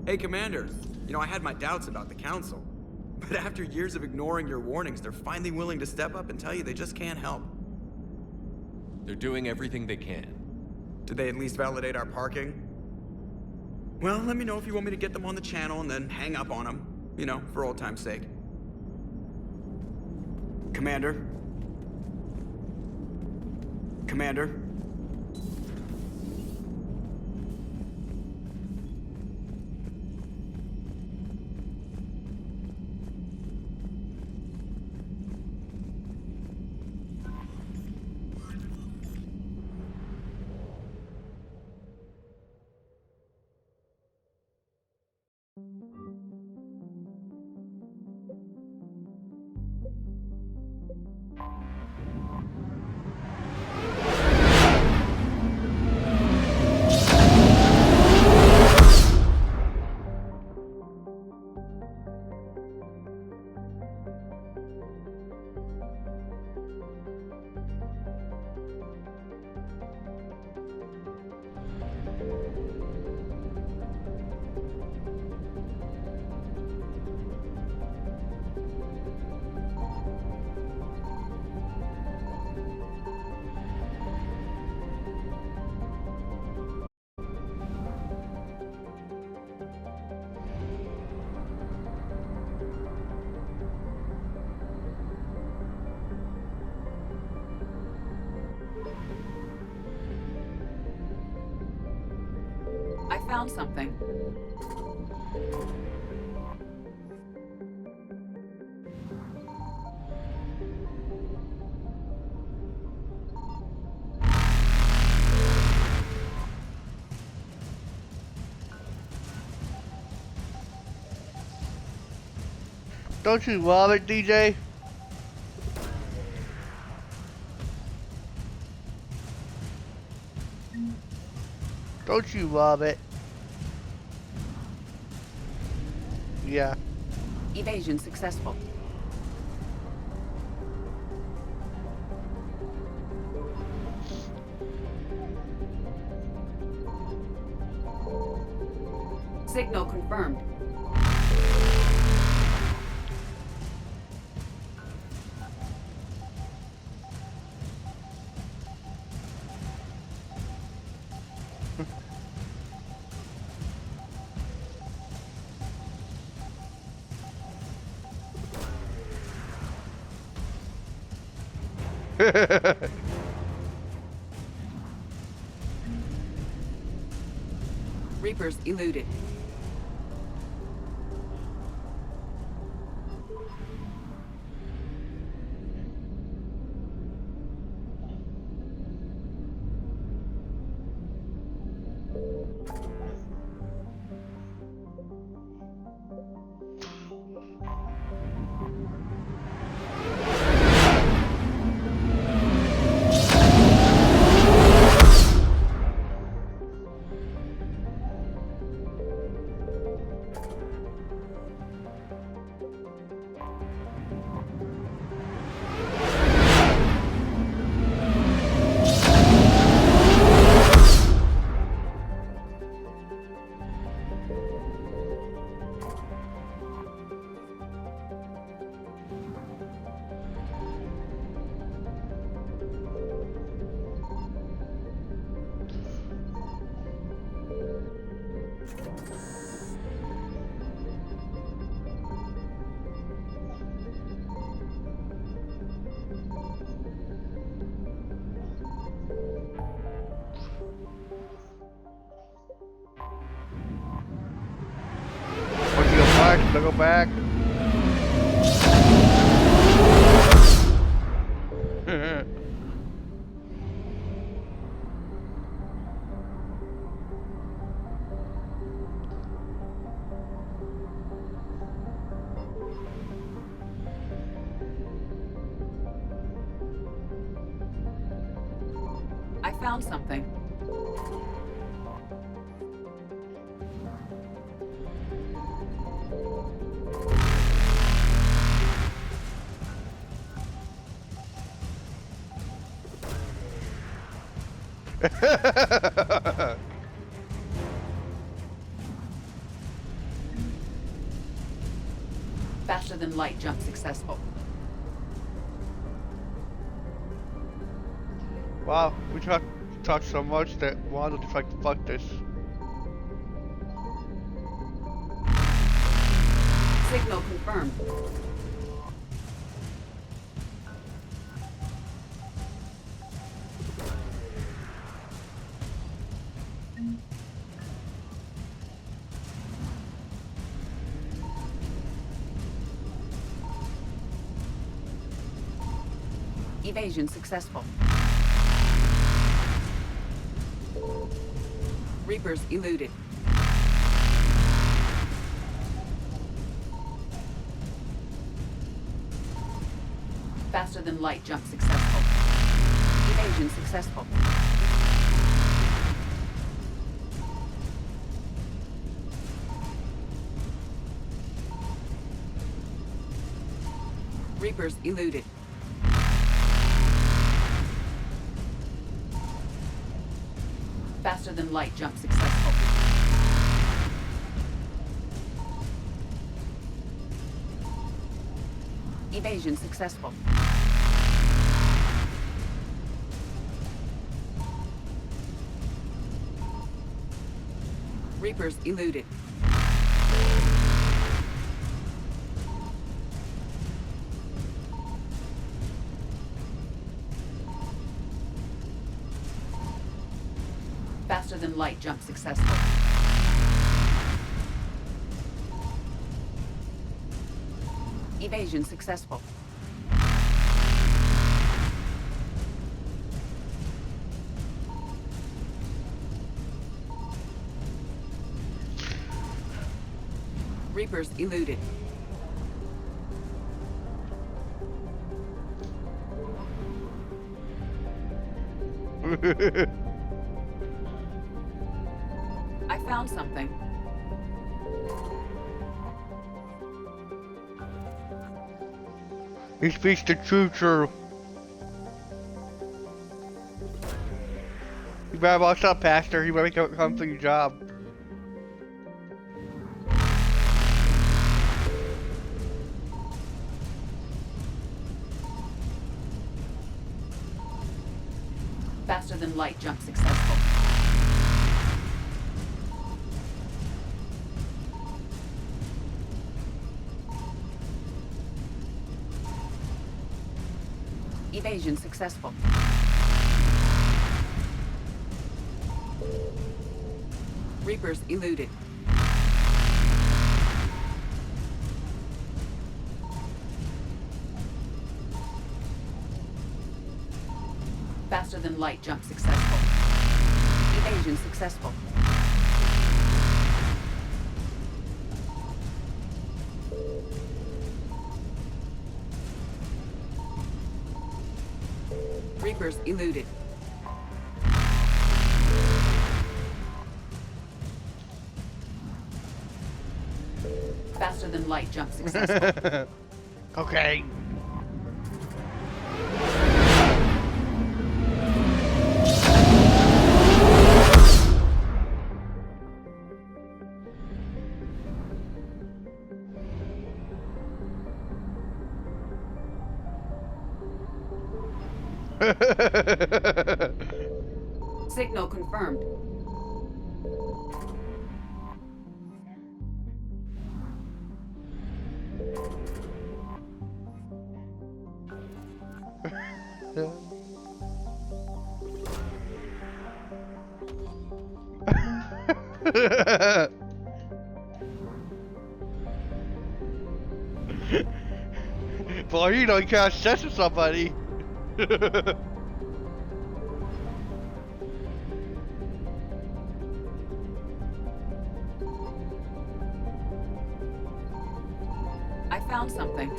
Hey, Commander. You know, I had my doubts about the Council. But after years of ignoring your warnings, they're finally willing to step up and tell you they just can't help. They're doing everything they can. Did they at least validate our parking? Well, let me know if you want me to get them on the channel and then hang up on them. You know, for old time's sake. Commander? Commander? I found something. Don't you love it, DJ? Don't you love it? Yeah. Evasion successful. Signal confirmed. Reapers eluded. Go back. I found something. than light jump successful. Wow, we talked so much that Wanda just like, fuck this. Signal confirmed. Evasion successful. Reapers eluded. Faster than light jump successful. Evasion successful. Reapers eluded. Faster than light jump successful. Evasion successful. Reapers eluded. Faster than light jump successful. Evasion successful. Reapers eluded. I found something. He speaks the truth. You better watch out, Pastor. He better come for your job. Faster than light jump successful. Evasion successful. Reapers eluded. Faster than light jump successful. Evasion successful. Reapers eluded. Faster than light jump successful. Okay. Signal confirmed. Boy, you know you can't stress with somebody. I found something.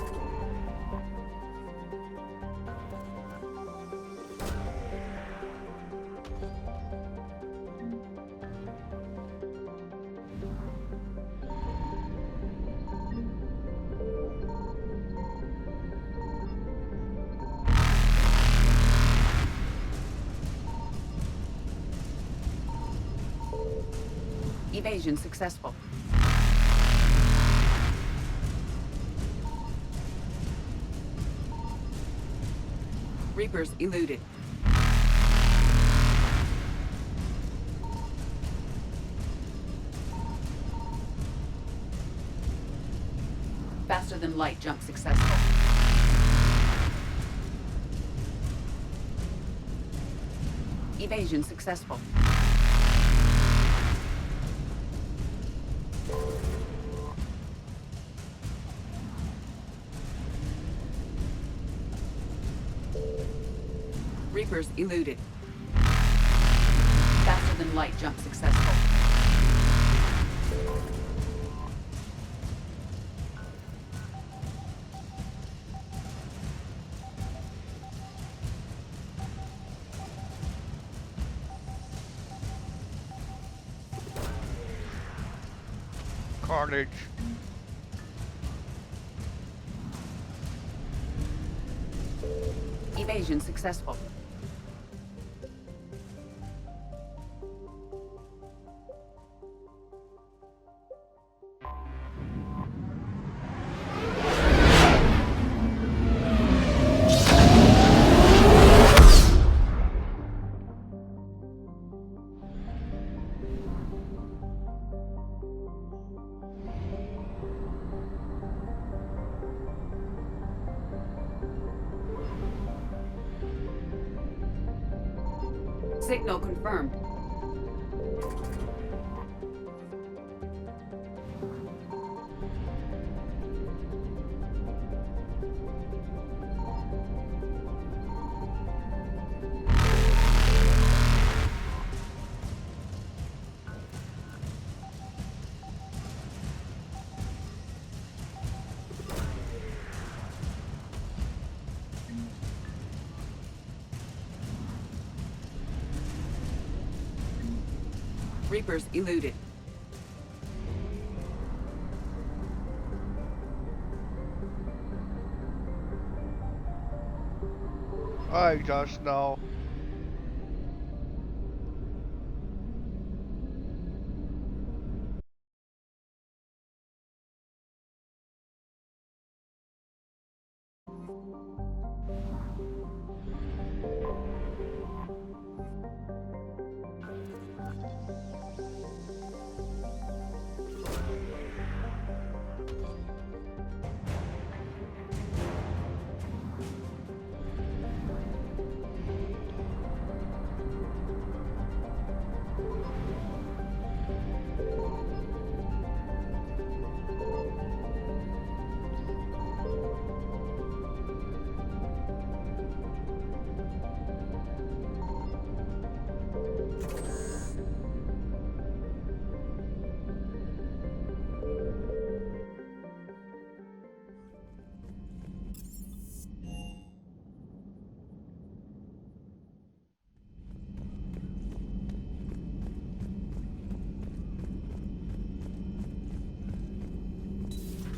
Evasion successful. Reapers eluded. Faster than light jump successful. Evasion successful. Reapers eluded. Faster than light jump successful. Carnage. Evasion successful. Signal confirmed. Reapers eluded. I just know.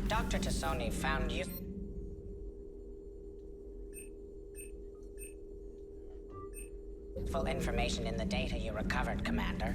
Dr. Tassoni found useful information in the data you recovered, Commander.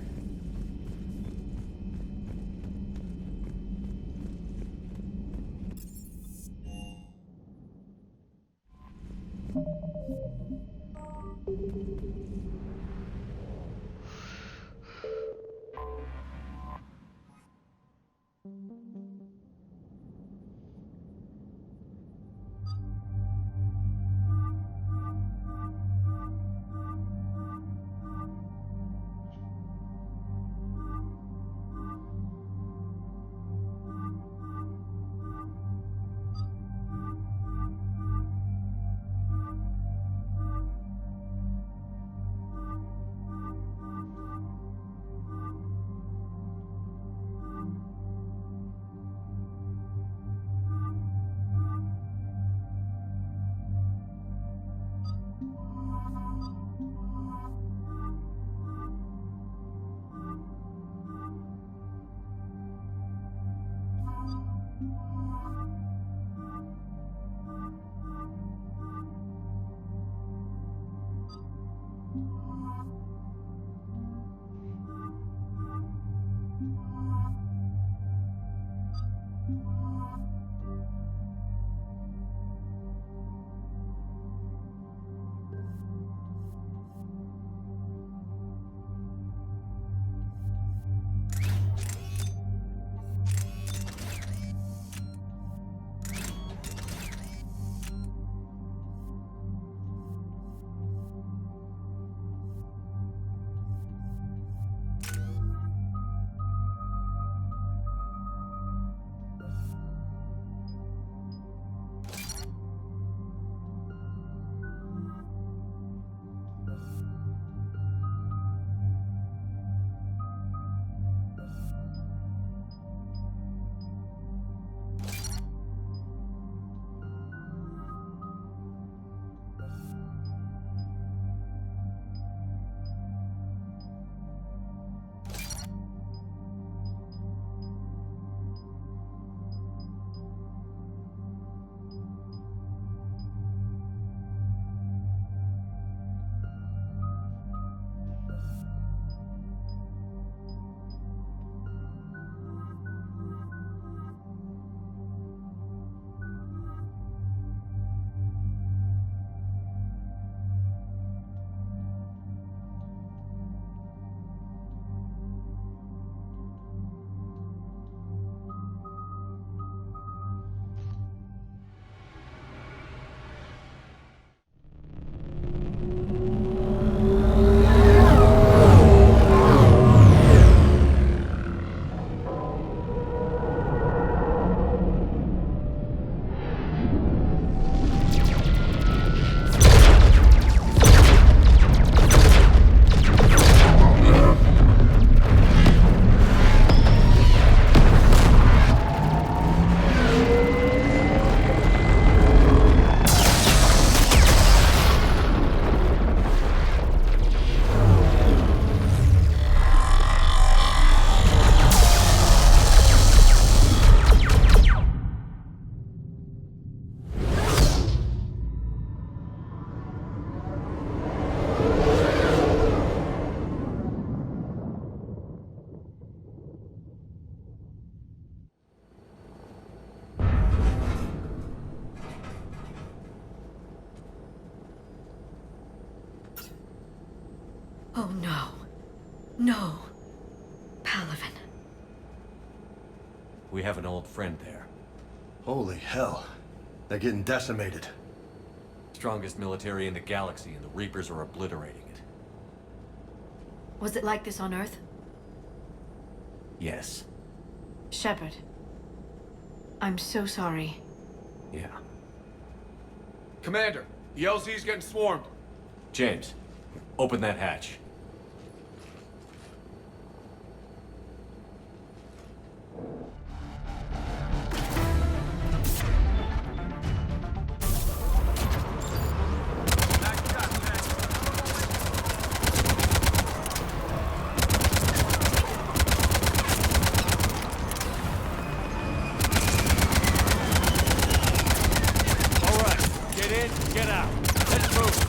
Oh no. No. Palaven. We have an old friend there. Holy hell. They're getting decimated. Strongest military in the galaxy, and the Reapers are obliterating it. Was it like this on Earth? Yes. Shepard. I'm so sorry. Yeah. Commander, the LZ's getting swarmed. James, open that hatch. All right, get in, get out. Let's move.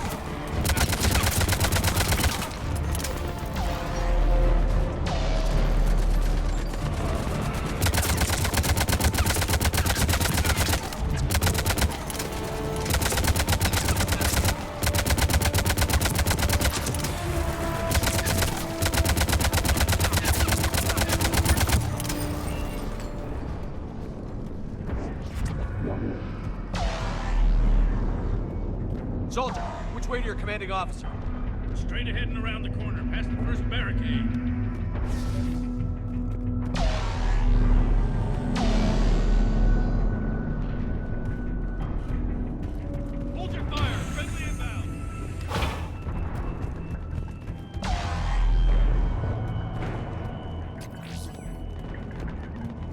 Soldier, which way to your commanding officer? Straight ahead and around the corner, past the first barricade. Hold your fire! Friendly inbound!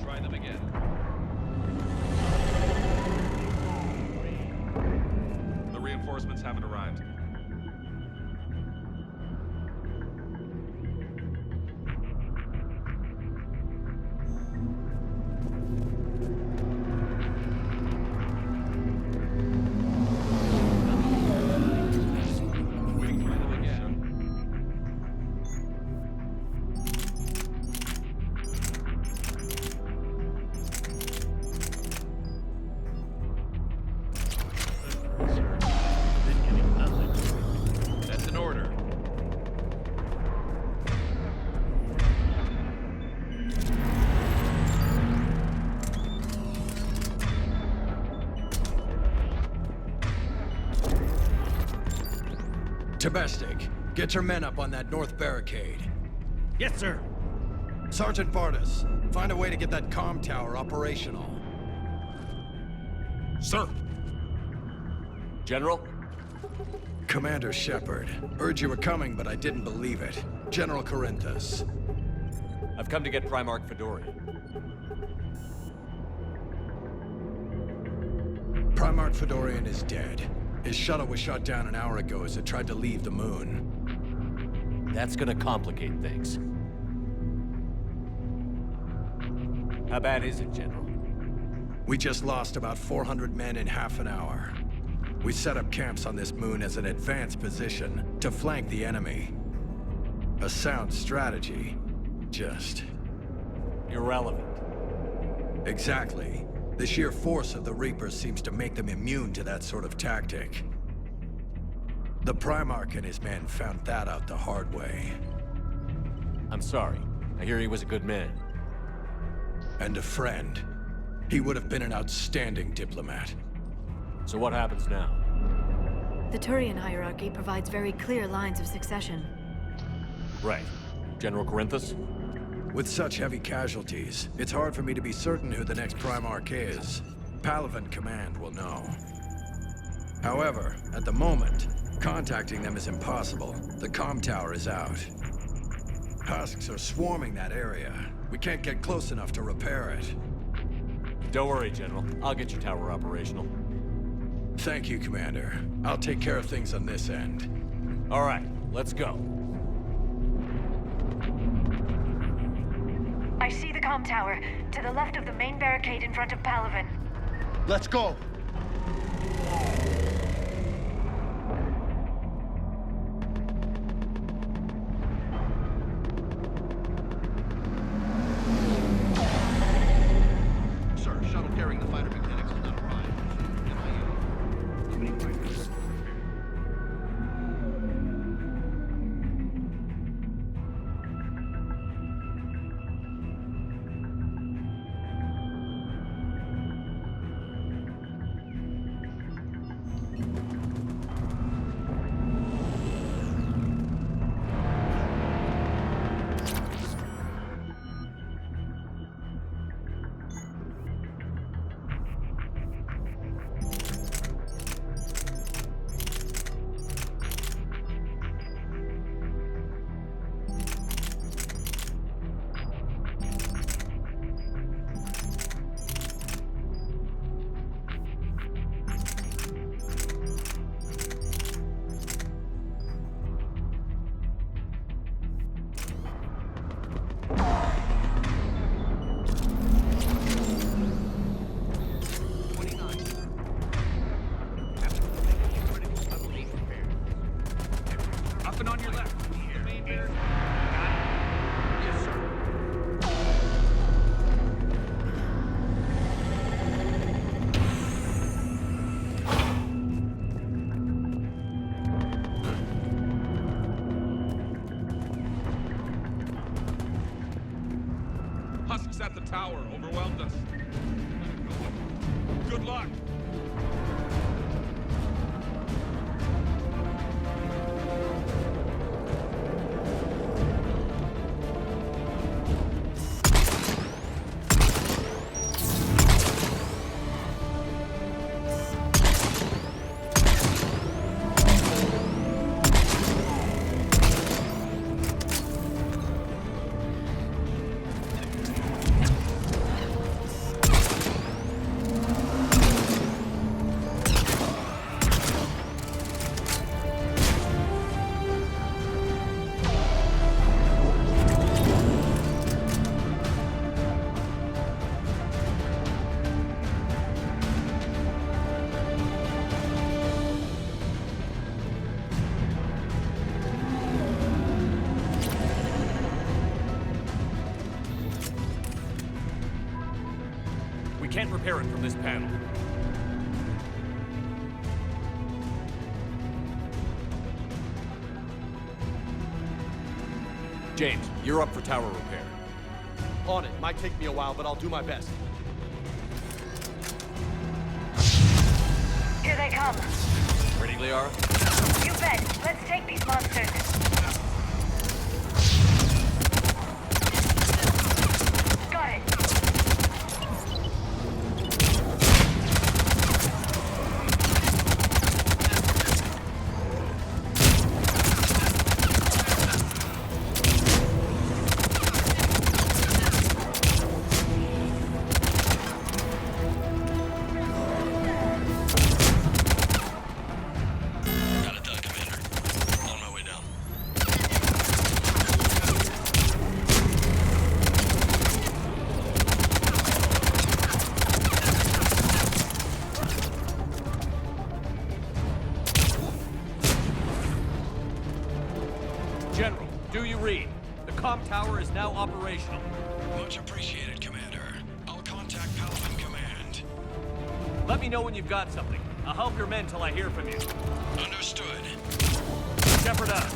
Try them again. The reinforcements haven't arrived. Waiting for them again. That's an order. Tabestic, get your men up on that north barricade. Yes, sir. Sergeant Bartis, find a way to get that comm tower operational. Sir. General? Commander Shepard, heard you were coming, but I didn't believe it. General Corinthus. I've come to get Primarch Fedorian. Primarch Fedorian is dead. His shuttle was shot down an hour ago as it tried to leave the moon. That's gonna complicate things. How bad is it, General? We just lost about 400 men in half an hour. We set up camps on this moon as an advanced position to flank the enemy. A sound strategy. Just... Irrelevant. Exactly. The sheer force of the Reapers seems to make them immune to that sort of tactic. The Primarch and his men found that out the hard way. I'm sorry. I hear he was a good man. And a friend. He would have been an outstanding diplomat. So what happens now? The Turian hierarchy provides very clear lines of succession. Right. General Corinthus? With such heavy casualties, it's hard for me to be certain who the next Primarch is. Palaven Command will know. However, at the moment, contacting them is impossible. The comm tower is out. Husks are swarming that area. We can't get close enough to repair it. Don't worry, General. I'll get your tower operational. Thank you, Commander. I'll take care of things on this end. All right, let's go. I see the comm tower, to the left of the main barricade in front of Palaven. Let's go! Sir, shuttle carrying the fighter mechanics has not arrived. MIU. How many fighters? Up and on your left. The main bear. Got it? Yes, sir. Husks at the tower. Overwhelmed us. Good luck. We can't repair it from this panel. James, you're up for tower repair. On it. Might take me a while, but I'll do my best. Here they come. Ready, Liara? You bet. Let's take these monsters. Got it. Got it done, Commander. On my way down. General, do you read? The comm tower is now operational. Much appreciated, Commander. I'll contact Palaven Command. Let me know when you've got something. I'll help your men till I hear from you. Understood. Shepard out.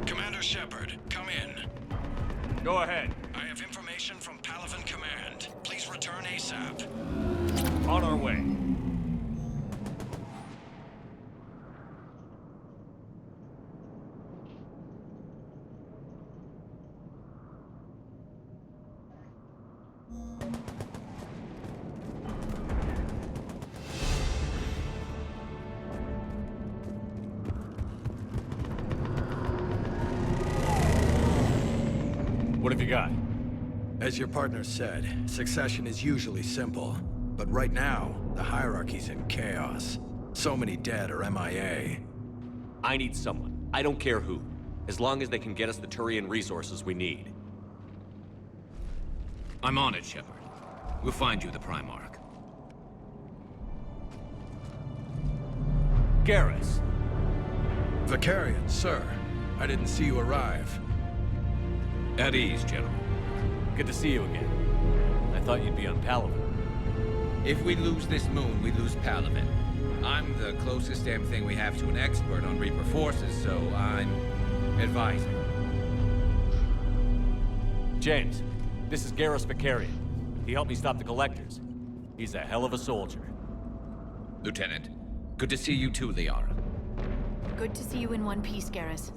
Commander Shepard, come in. Go ahead. I have information from Palaven Command. Please return ASAP. On our way. What have you got? As your partner said, succession is usually simple. But right now, the hierarchy's in chaos. So many dead or MIA. I need someone. I don't care who. As long as they can get us the Turian resources we need. I'm on it, Shepard. We'll find you the Primarch. Garrus. Vicarian, sir. I didn't see you arrive. At ease, General. Good to see you again. I thought you'd be on Palaven. If we lose this moon, we lose Palaven. I'm the closest damn thing we have to an expert on Reaper forces, so I'm advising. James, this is Garrus Vakarian. He helped me stop the Collectors. He's a hell of a soldier. Lieutenant, good to see you too, Liara. Good to see you in one piece, Garrus.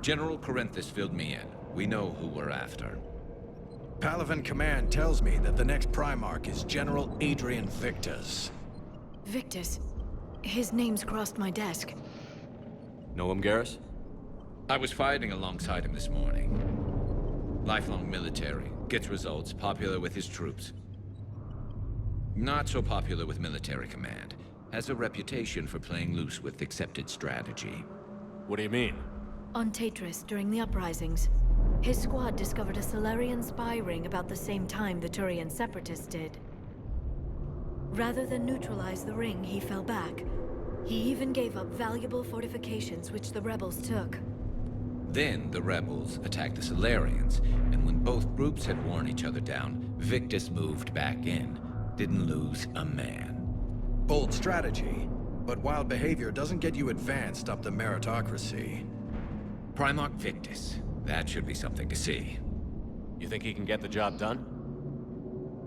General Corinthus filled me in. We know who we're after. Palaven Command tells me that the next Primarch is General Adrian Victus. Victus. His name's crossed my desk. Know him, Garrus? I was fighting alongside him this morning. Lifelong military, gets results, popular with his troops. Not so popular with military command. Has a reputation for playing loose with accepted strategy. What do you mean? On Tatris, during the uprisings, his squad discovered a Solarian spy ring about the same time the Turian Separatists did. Rather than neutralize the ring, he fell back. He even gave up valuable fortifications which the rebels took. Then the rebels attacked the Solarians, and when both groups had worn each other down, Victus moved back in. Didn't lose a man. Bold strategy, but wild behavior doesn't get you advanced up the meritocracy. Primarch Victus. That should be something to see. You think he can get the job done?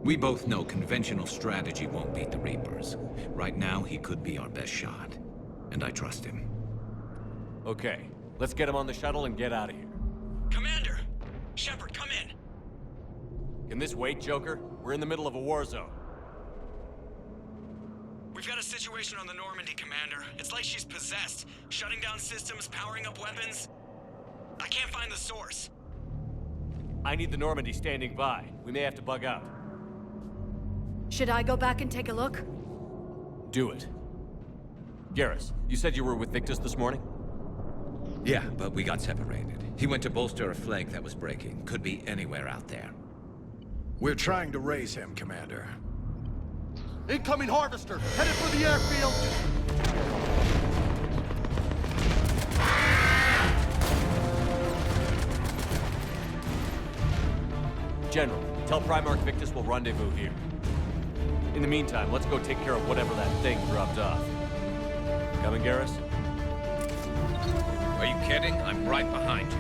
We both know conventional strategy won't beat the Reapers. Right now, he could be our best shot. And I trust him. Okay, let's get him on the shuttle and get out of here. Commander! Shepard, come in! Can this wait, Joker? We're in the middle of a war zone. We've got a situation on the Normandy, Commander. It's like she's possessed. Shutting down systems, powering up weapons. I can't find the source. I need the Normandy standing by. We may have to bug out. Should I go back and take a look? Do it. Garrus, you said you were with Victus this morning? Yeah, but we got separated. He went to bolster a flank that was breaking. Could be anywhere out there. We're trying to raise him, Commander. Incoming Harvester! Headed for the airfield! General, tell Primarch Victus we'll rendezvous here. In the meantime, let's go take care of whatever that thing dropped off. Coming, Garrus? Are you kidding? I'm right behind you.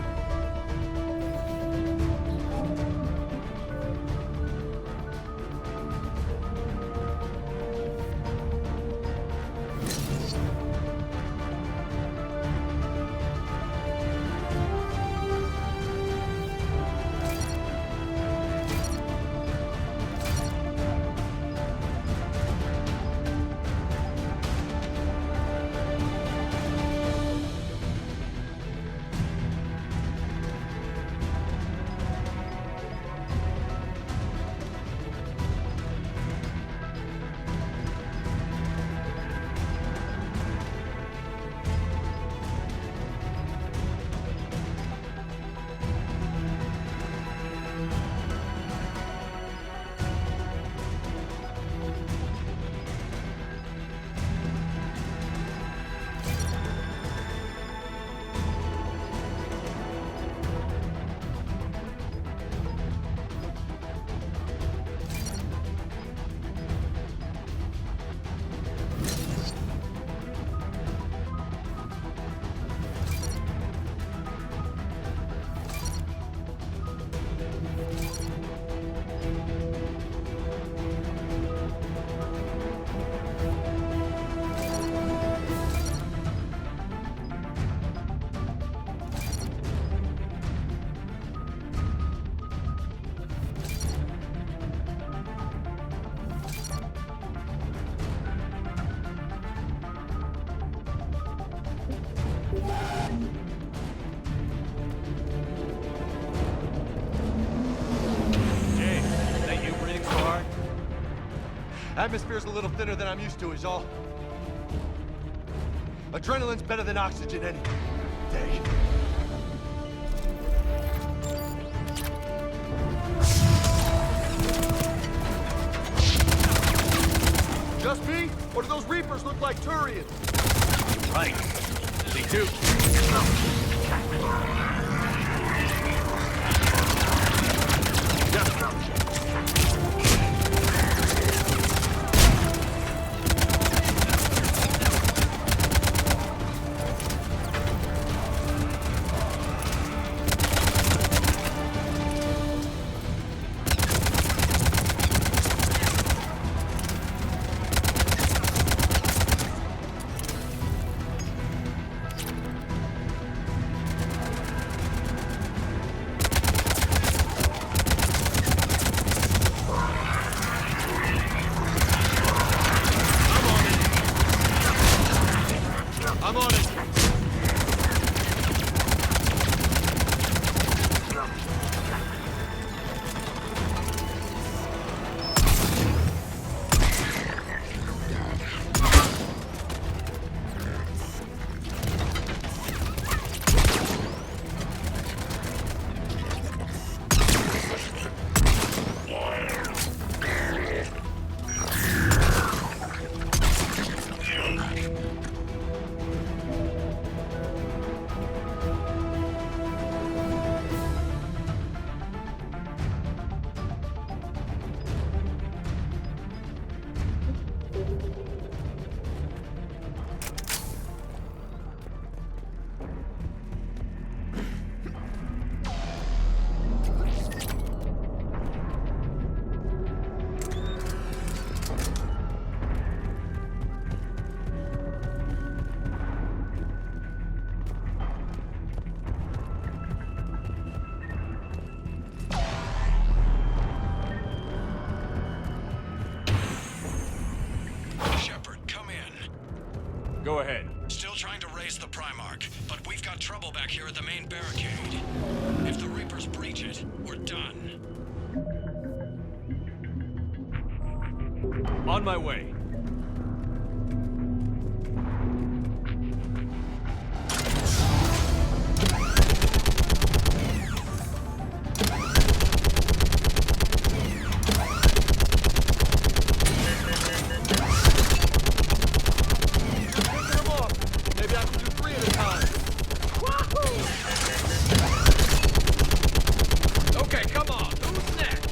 Atmosphere's a little thinner than I'm used to, is all. Adrenaline's better than oxygen any day. Just me? Or do those Reapers look like Turians? Right. Me too. trouble back here at the main barricade. If the Reapers breach it, we're done. On my way. Okay, come on. Who's next?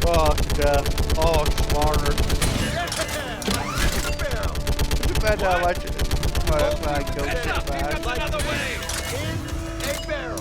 Oh, death. Oh, smarter. Too bad I like it. When I go shit back. Another way. In a barrel.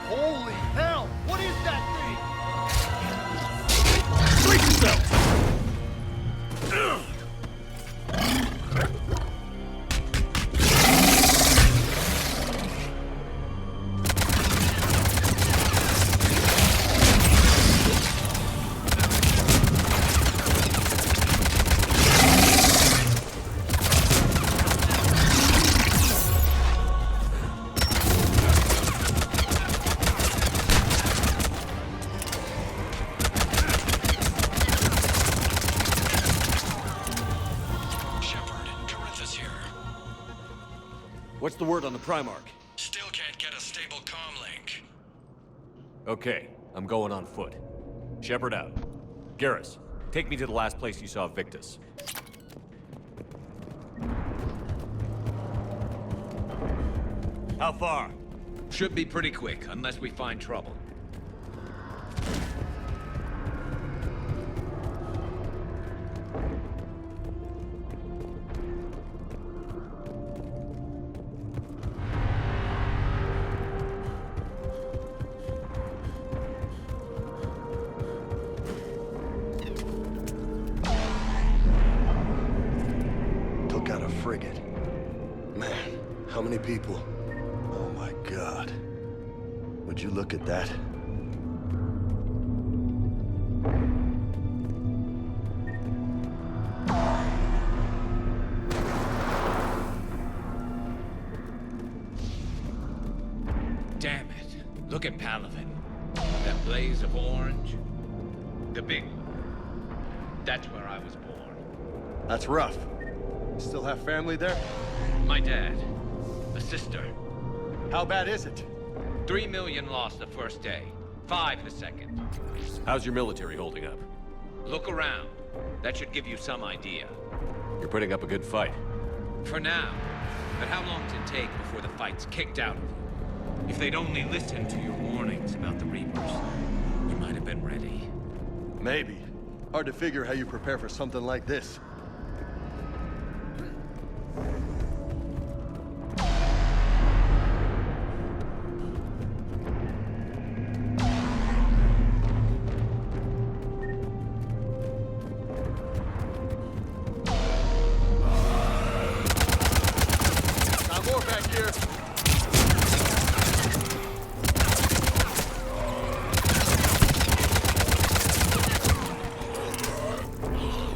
Holy hell! What is that thing? Brace yourself! What's the word on the Primarch? Still can't get a stable comm link. Okay, I'm going on foot. Shepard out. Garrus, take me to the last place you saw Victus. How far? Should be pretty quick, unless we find trouble. Took out a frigate. Man, how many people? Oh my God. Would you look at that? Damn it. Look at Palaven. That blaze of orange. The big one. That's where I was born. That's rough. Still have family there? My dad. A sister. How bad is it? 3 million lost the first day. 5 the second. How's your military holding up? Look around. That should give you some idea. You're putting up a good fight. For now. But how long does it take before the fight's kicked out of you? If they'd only listened to your warnings about the Reapers, you might have been ready. Maybe. Hard to figure how you prepare for something like this. Got more back here.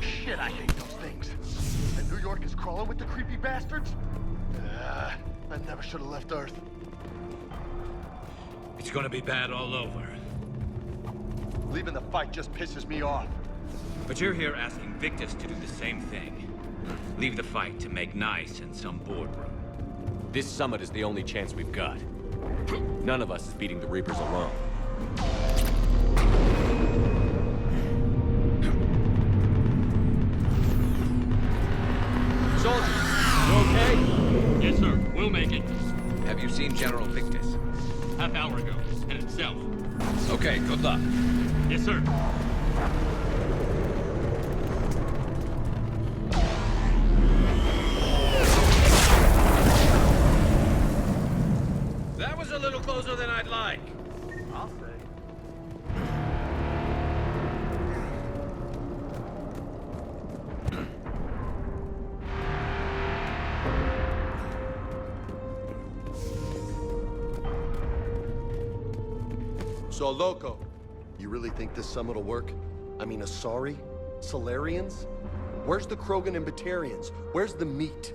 Shit, I hate those things. And New York is crawling with the creepy bastards? I never should have left Earth. It's gonna be bad all over. Leaving the fight just pisses me off. But you're here asking Victus to do the same thing. Leave the fight to make nice in some boardroom. This summit is the only chance we've got. None of us is beating the Reapers alone. Soldiers, you okay? Yes, sir. We'll make it. Have you seen General Victus? Half hour ago. Headed south. Okay, good luck. Yes, sir. That was a little closer than I'd like. I'll say. So, Loco, you really think this summit will work? I mean, Asari? Solarians? Where's the Krogan and Batarians? Where's the meat?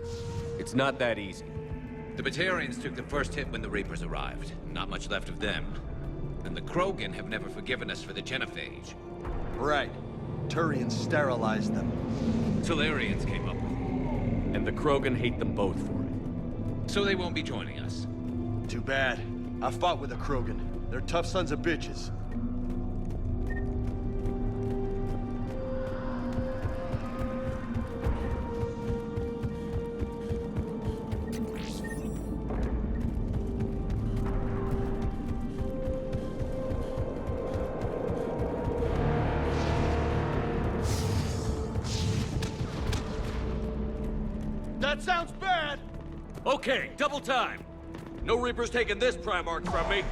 It's not that easy. The Batarians took the first hit when the Reapers arrived. Not much left of them. And the Krogan have never forgiven us for the genophage. Right. Turians sterilized them. Solarians came up with it. And the Krogan hate them both for it. So they won't be joining us. Too bad. I fought with the Krogan. They're tough sons of bitches. That sounds bad! Okay, double time. No Reapers taking this Primarch from me.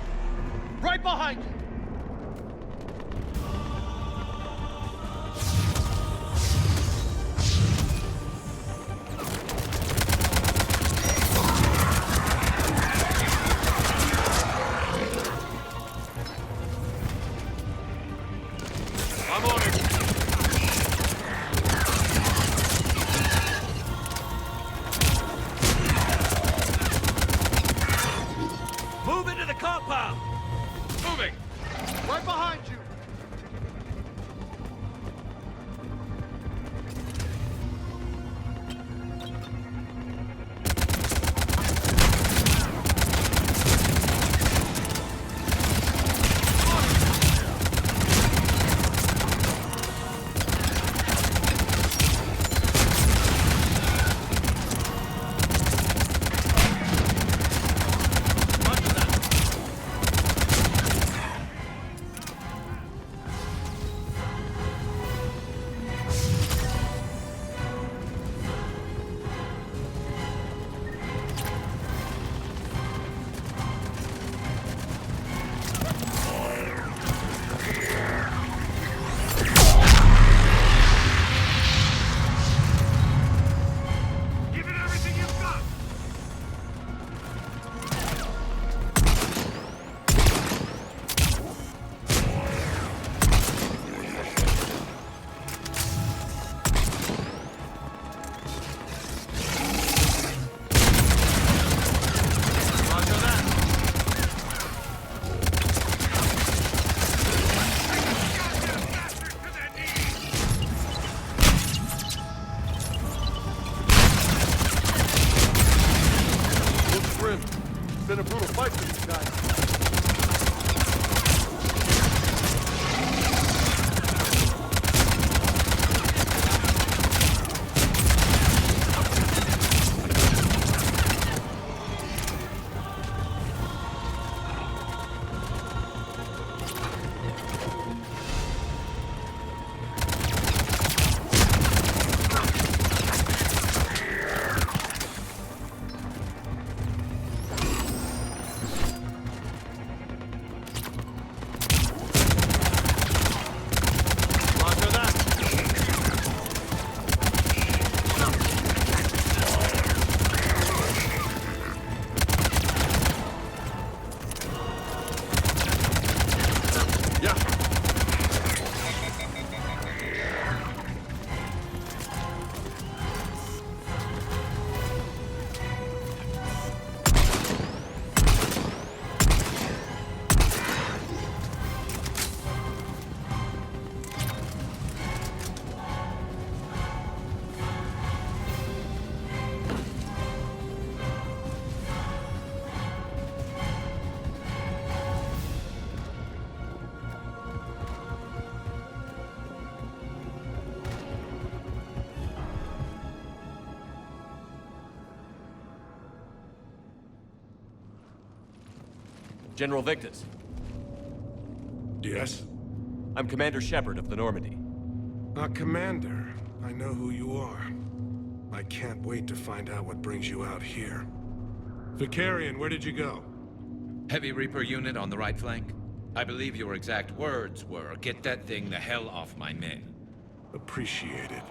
Right behind you! I'm on it. Move into the compound! Moving! Right behind you! Been a brutal fight for these guys. General Victus. Yes? I'm Commander Shepard of the Normandy. Commander, I know who you are. I can't wait to find out what brings you out here. Vicarian, where did you go? Heavy Reaper unit on the right flank. I believe your exact words were, "Get that thing the hell off my men." Appreciated.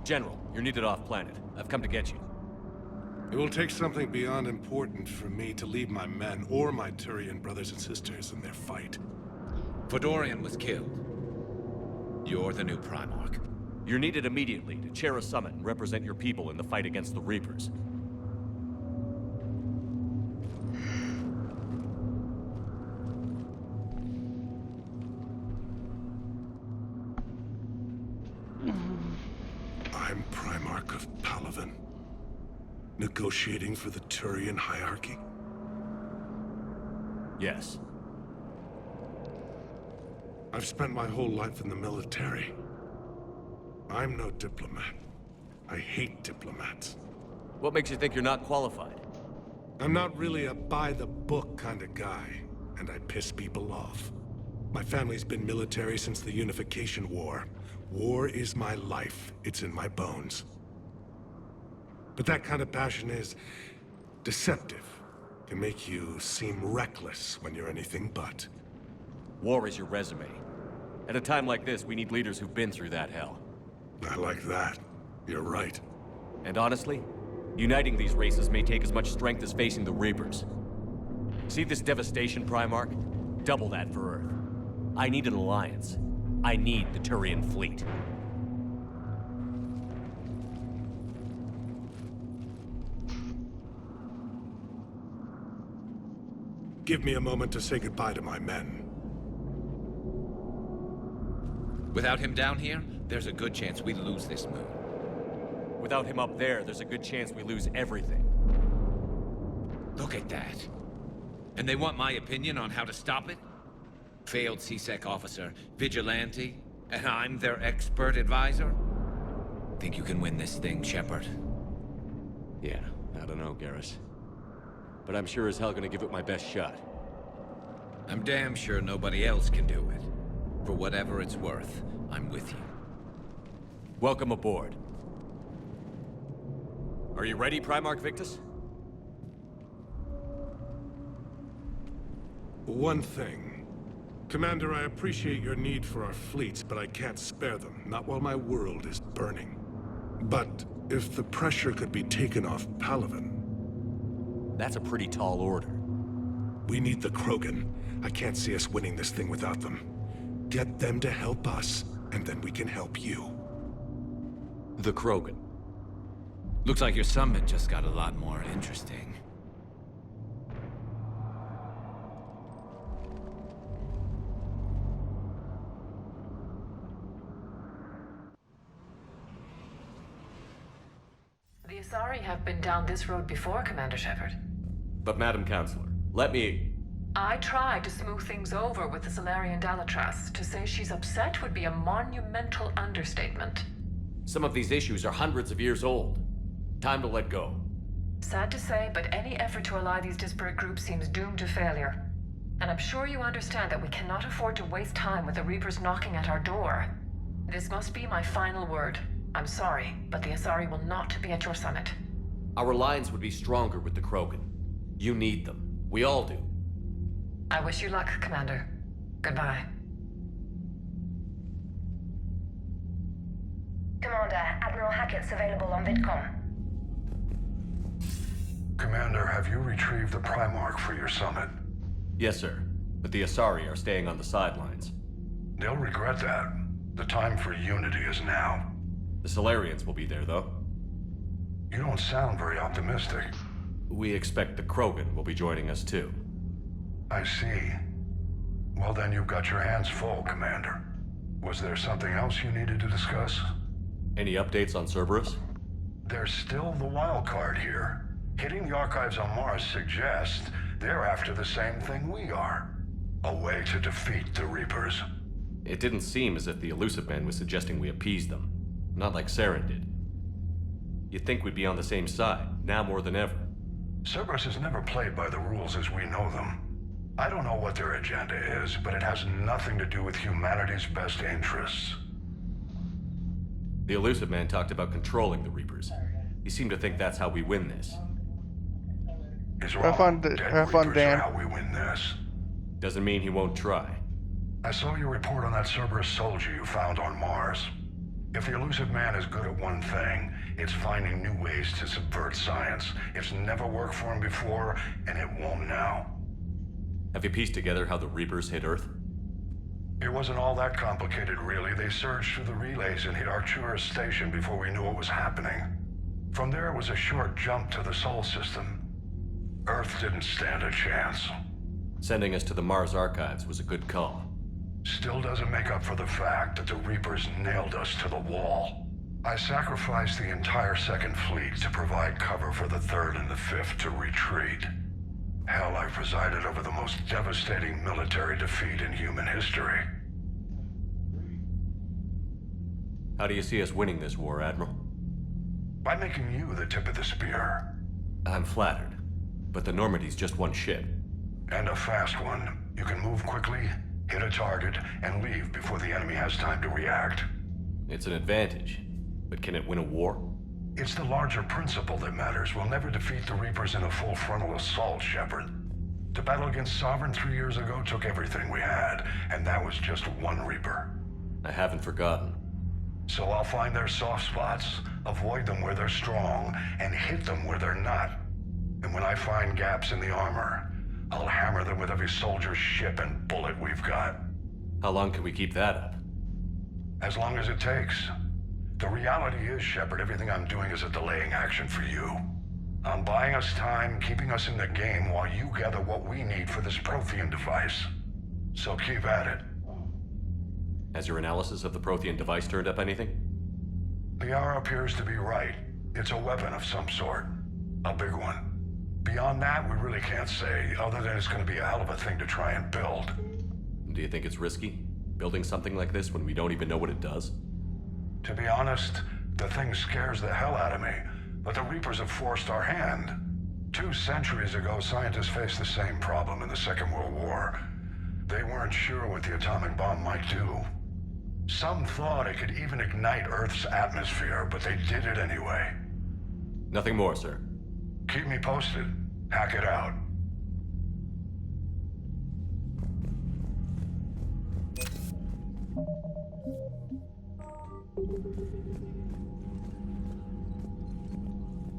General, you're needed off-planet. I've come to get you. It will take something beyond important for me to leave my men or my Turian brothers and sisters in their fight. Fedorian was killed. You're the new Primarch. You're needed immediately to chair a summit and represent your people in the fight against the Reapers. I'm Primarch of Palaven. Negotiating for the Turian hierarchy? Yes. I've spent my whole life in the military. I'm no diplomat. I hate diplomats. What makes you think you're not qualified? I'm not really a by-the-book kind of guy, and I piss people off. My family's been military since the Unification War. War is my life. It's in my bones. But that kind of passion is deceptive. Can make you seem reckless when you're anything but. War is your resume. At a time like this, we need leaders who've been through that hell. I like that. You're right. And honestly, uniting these races may take as much strength as facing the Reapers. See this devastation, Primarch? Double that for Earth. I need an alliance. I need the Turian fleet. Give me a moment to say goodbye to my men. Without him down here, there's a good chance we lose this moon. Without him up there, there's a good chance we lose everything. Look at that. And they want my opinion on how to stop it? Failed C-Sec officer, vigilante, and I'm their expert advisor? Think you can win this thing, Shepard? Yeah, I don't know, Garrus. But I'm sure as hell gonna give it my best shot. I'm damn sure nobody else can do it. For whatever it's worth, I'm with you. Welcome aboard. Are you ready, Primarch Victus? One thing. Commander, I appreciate your need for our fleets, but I can't spare them. Not while my world is burning. But if the pressure could be taken off Palaven... That's a pretty tall order. We need the Krogan. I can't see us winning this thing without them. Get them to help us, and then we can help you. The Krogan. Looks like your summit just got a lot more interesting. The Asari have been down this road before, Commander Shepard. But Madam Counselor, let me... I tried to smooth things over with the Salarian Dalatras. To say she's upset would be a monumental understatement. Some of these issues are hundreds of years old. Time to let go. Sad to say, but any effort to ally these disparate groups seems doomed to failure. And I'm sure you understand that we cannot afford to waste time with the Reapers knocking at our door. This must be my final word. I'm sorry, but the Asari will not be at your summit. Our alliance would be stronger with the Krogan. You need them. We all do. I wish you luck, Commander. Goodbye. Commander, Admiral Hackett's available on VidCom. Commander, have you retrieved the Primarch for your summit? Yes, sir. But the Asari are staying on the sidelines. They'll regret that. The time for unity is now. The Salarians will be there, though. You don't sound very optimistic. We expect the Krogan will be joining us, too. I see. Well, then you've got your hands full, Commander. Was there something else you needed to discuss? Any updates on Cerberus? There's still the wild card here. Hitting the archives on Mars suggests they're after the same thing we are. A way to defeat the Reapers. It didn't seem as if the Illusive Man was suggesting we appease them. Not like Saren did. You'd think we'd be on the same side, now more than ever. Cerberus has never played by the rules as we know them. I don't know what their agenda is, but it has nothing to do with humanity's best interests. The Illusive Man talked about controlling the Reapers. He seemed to think that's how we win this. He's Have wrong. fun, Dead have fun, Reapers are Dan. how we win this. Doesn't mean he won't try. I saw your report on that Cerberus soldier you found on Mars. If the Illusive Man is good at one thing, it's finding new ways to subvert science. It's never worked for him before, and it won't now. Have you pieced together how the Reapers hit Earth? It wasn't all that complicated, really. They surged through the relays and hit Arcturus Station before we knew what was happening. From there, it was a short jump to the Sol system. Earth didn't stand a chance. Sending us to the Mars Archives was a good call. Still doesn't make up for the fact that the Reapers nailed us to the wall. I sacrificed the entire Second Fleet to provide cover for the Third and the Fifth to retreat. Hell, I presided over the most devastating military defeat in human history. How do you see us winning this war, Admiral? By making you the tip of the spear. I'm flattered, but the Normandy's just one ship. And a fast one. You can move quickly, hit a target, and leave before the enemy has time to react. It's an advantage, but can it win a war? It's the larger principle that matters. We'll never defeat the Reapers in a full frontal assault, Shepard. The battle against Sovereign 3 years ago took everything we had, and that was just one Reaper. I haven't forgotten. So I'll find their soft spots, avoid them where they're strong, and hit them where they're not. And when I find gaps in the armor, I'll hammer them with every soldier, ship, and bullet we've got. How long can we keep that up? As long as it takes. The reality is, Shepard, everything I'm doing is a delaying action for you. I'm buying us time, keeping us in the game while you gather what we need for this Prothean device. So keep at it. Has your analysis of the Prothean device turned up anything? The hour appears to be right. It's a weapon of some sort. A big one. Beyond that, we really can't say, other than it's going to be a hell of a thing to try and build. Do you think it's risky, building something like this when we don't even know what it does? To be honest, the thing scares the hell out of me, but the Reapers have forced our hand. 2 centuries ago, scientists faced the same problem in the Second World War. They weren't sure what the atomic bomb might do. Some thought it could even ignite Earth's atmosphere, but they did it anyway. Nothing more, sir. Keep me posted. Hack it out.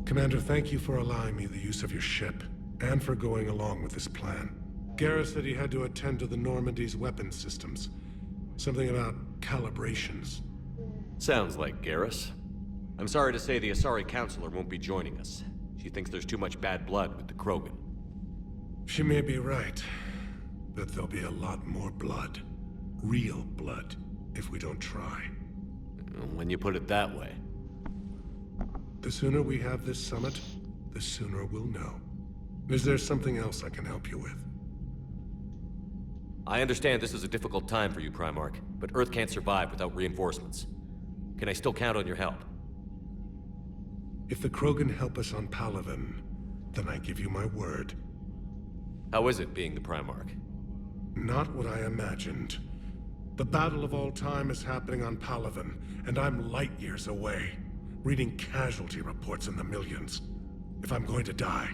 Commander, thank you for allowing me the use of your ship, and for going along with this plan. Garrus said he had to attend to the Normandy's weapons systems. Something about calibrations. Sounds like Garrus. I'm sorry to say the Asari Counselor won't be joining us. She thinks there's too much bad blood with the Krogan. She may be right, but there'll be a lot more blood. Real blood, if we don't try. When you put it that way. The sooner we have this summit, the sooner we'll know. Is there something else I can help you with? I understand this is a difficult time for you, Primarch, but Earth can't survive without reinforcements. Can I still count on your help? If the Krogan help us on Palaven, then I give you my word. How is it being the Primarch? Not what I imagined. The battle of all time is happening on Palaven, and I'm light years away, reading casualty reports in the millions. If I'm going to die,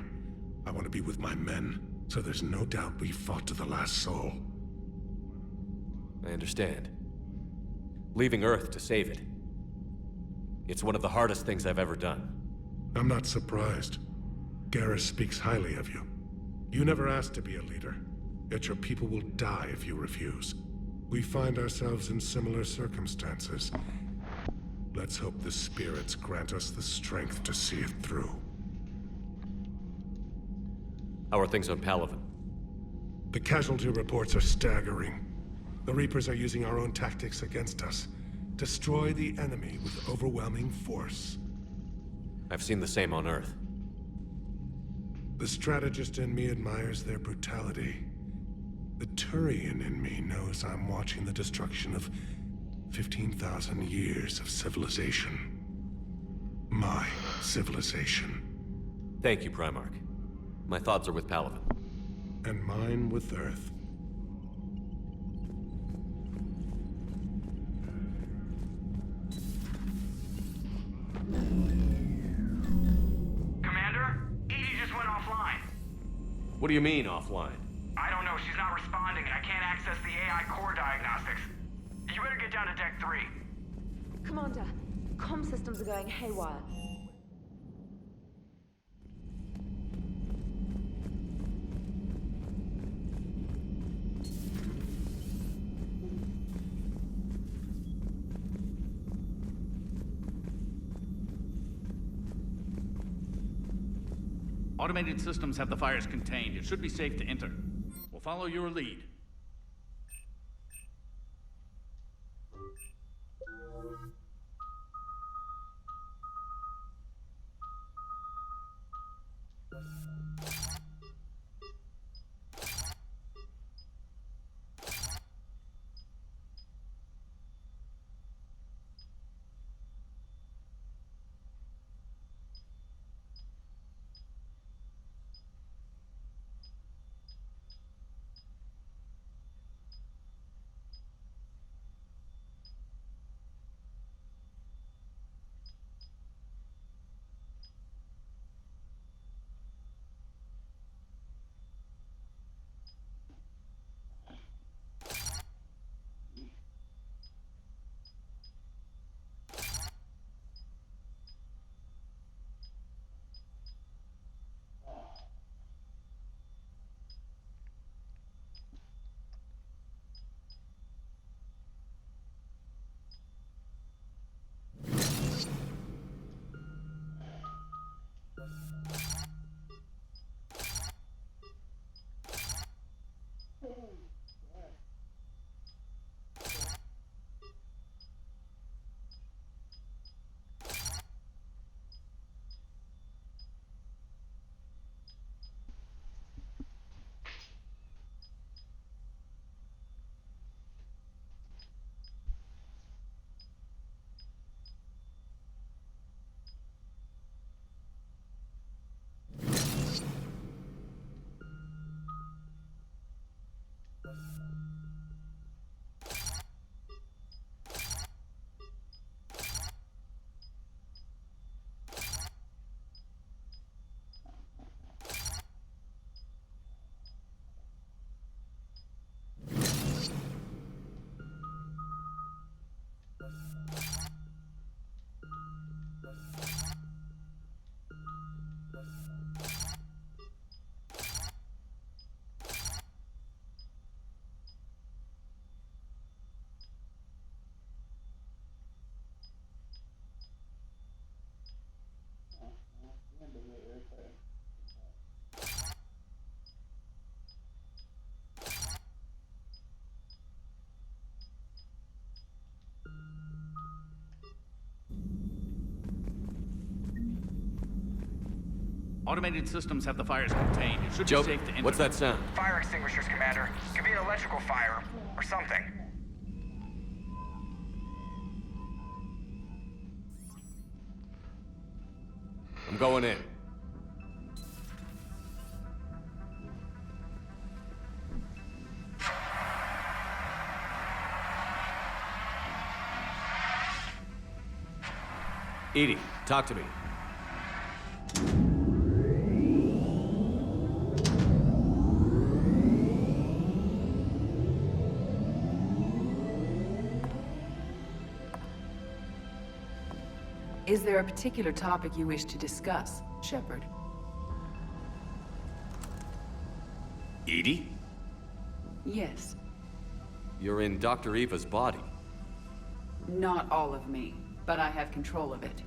I want to be with my men, so there's no doubt we fought to the last soul. I understand. Leaving Earth to save it. It's one of the hardest things I've ever done. I'm not surprised. Garrus speaks highly of you. You never asked to be a leader, yet your people will die if you refuse. We find ourselves in similar circumstances. Let's hope the spirits grant us the strength to see it through. How are things on Palaven? The casualty reports are staggering. The Reapers are using our own tactics against us. Destroy the enemy with overwhelming force. I've seen the same on Earth. The strategist in me admires their brutality. The Turian in me knows I'm watching the destruction of 15,000 years of civilization. My civilization. Thank you, Primarch. My thoughts are with Palaven. And mine with Earth. Commander? Edie just went offline. What do you mean, offline? I don't know, she's not responding and I can't access the AI core diagnostics. You better get down to Deck 3. Commander, comm systems are going haywire. Automated systems have the fires contained. It should be safe to enter. We'll follow your lead. Automated systems have the fires contained. It should Joe, be safe to enter. what's that sound? Fire extinguishers, Commander. Could be an electrical fire, or something. I'm going in. Edie, talk to me. Is there a particular topic you wish to discuss, Shepard? Edie? Yes. You're in Dr. Eva's body. Not all of me, but I have control of it.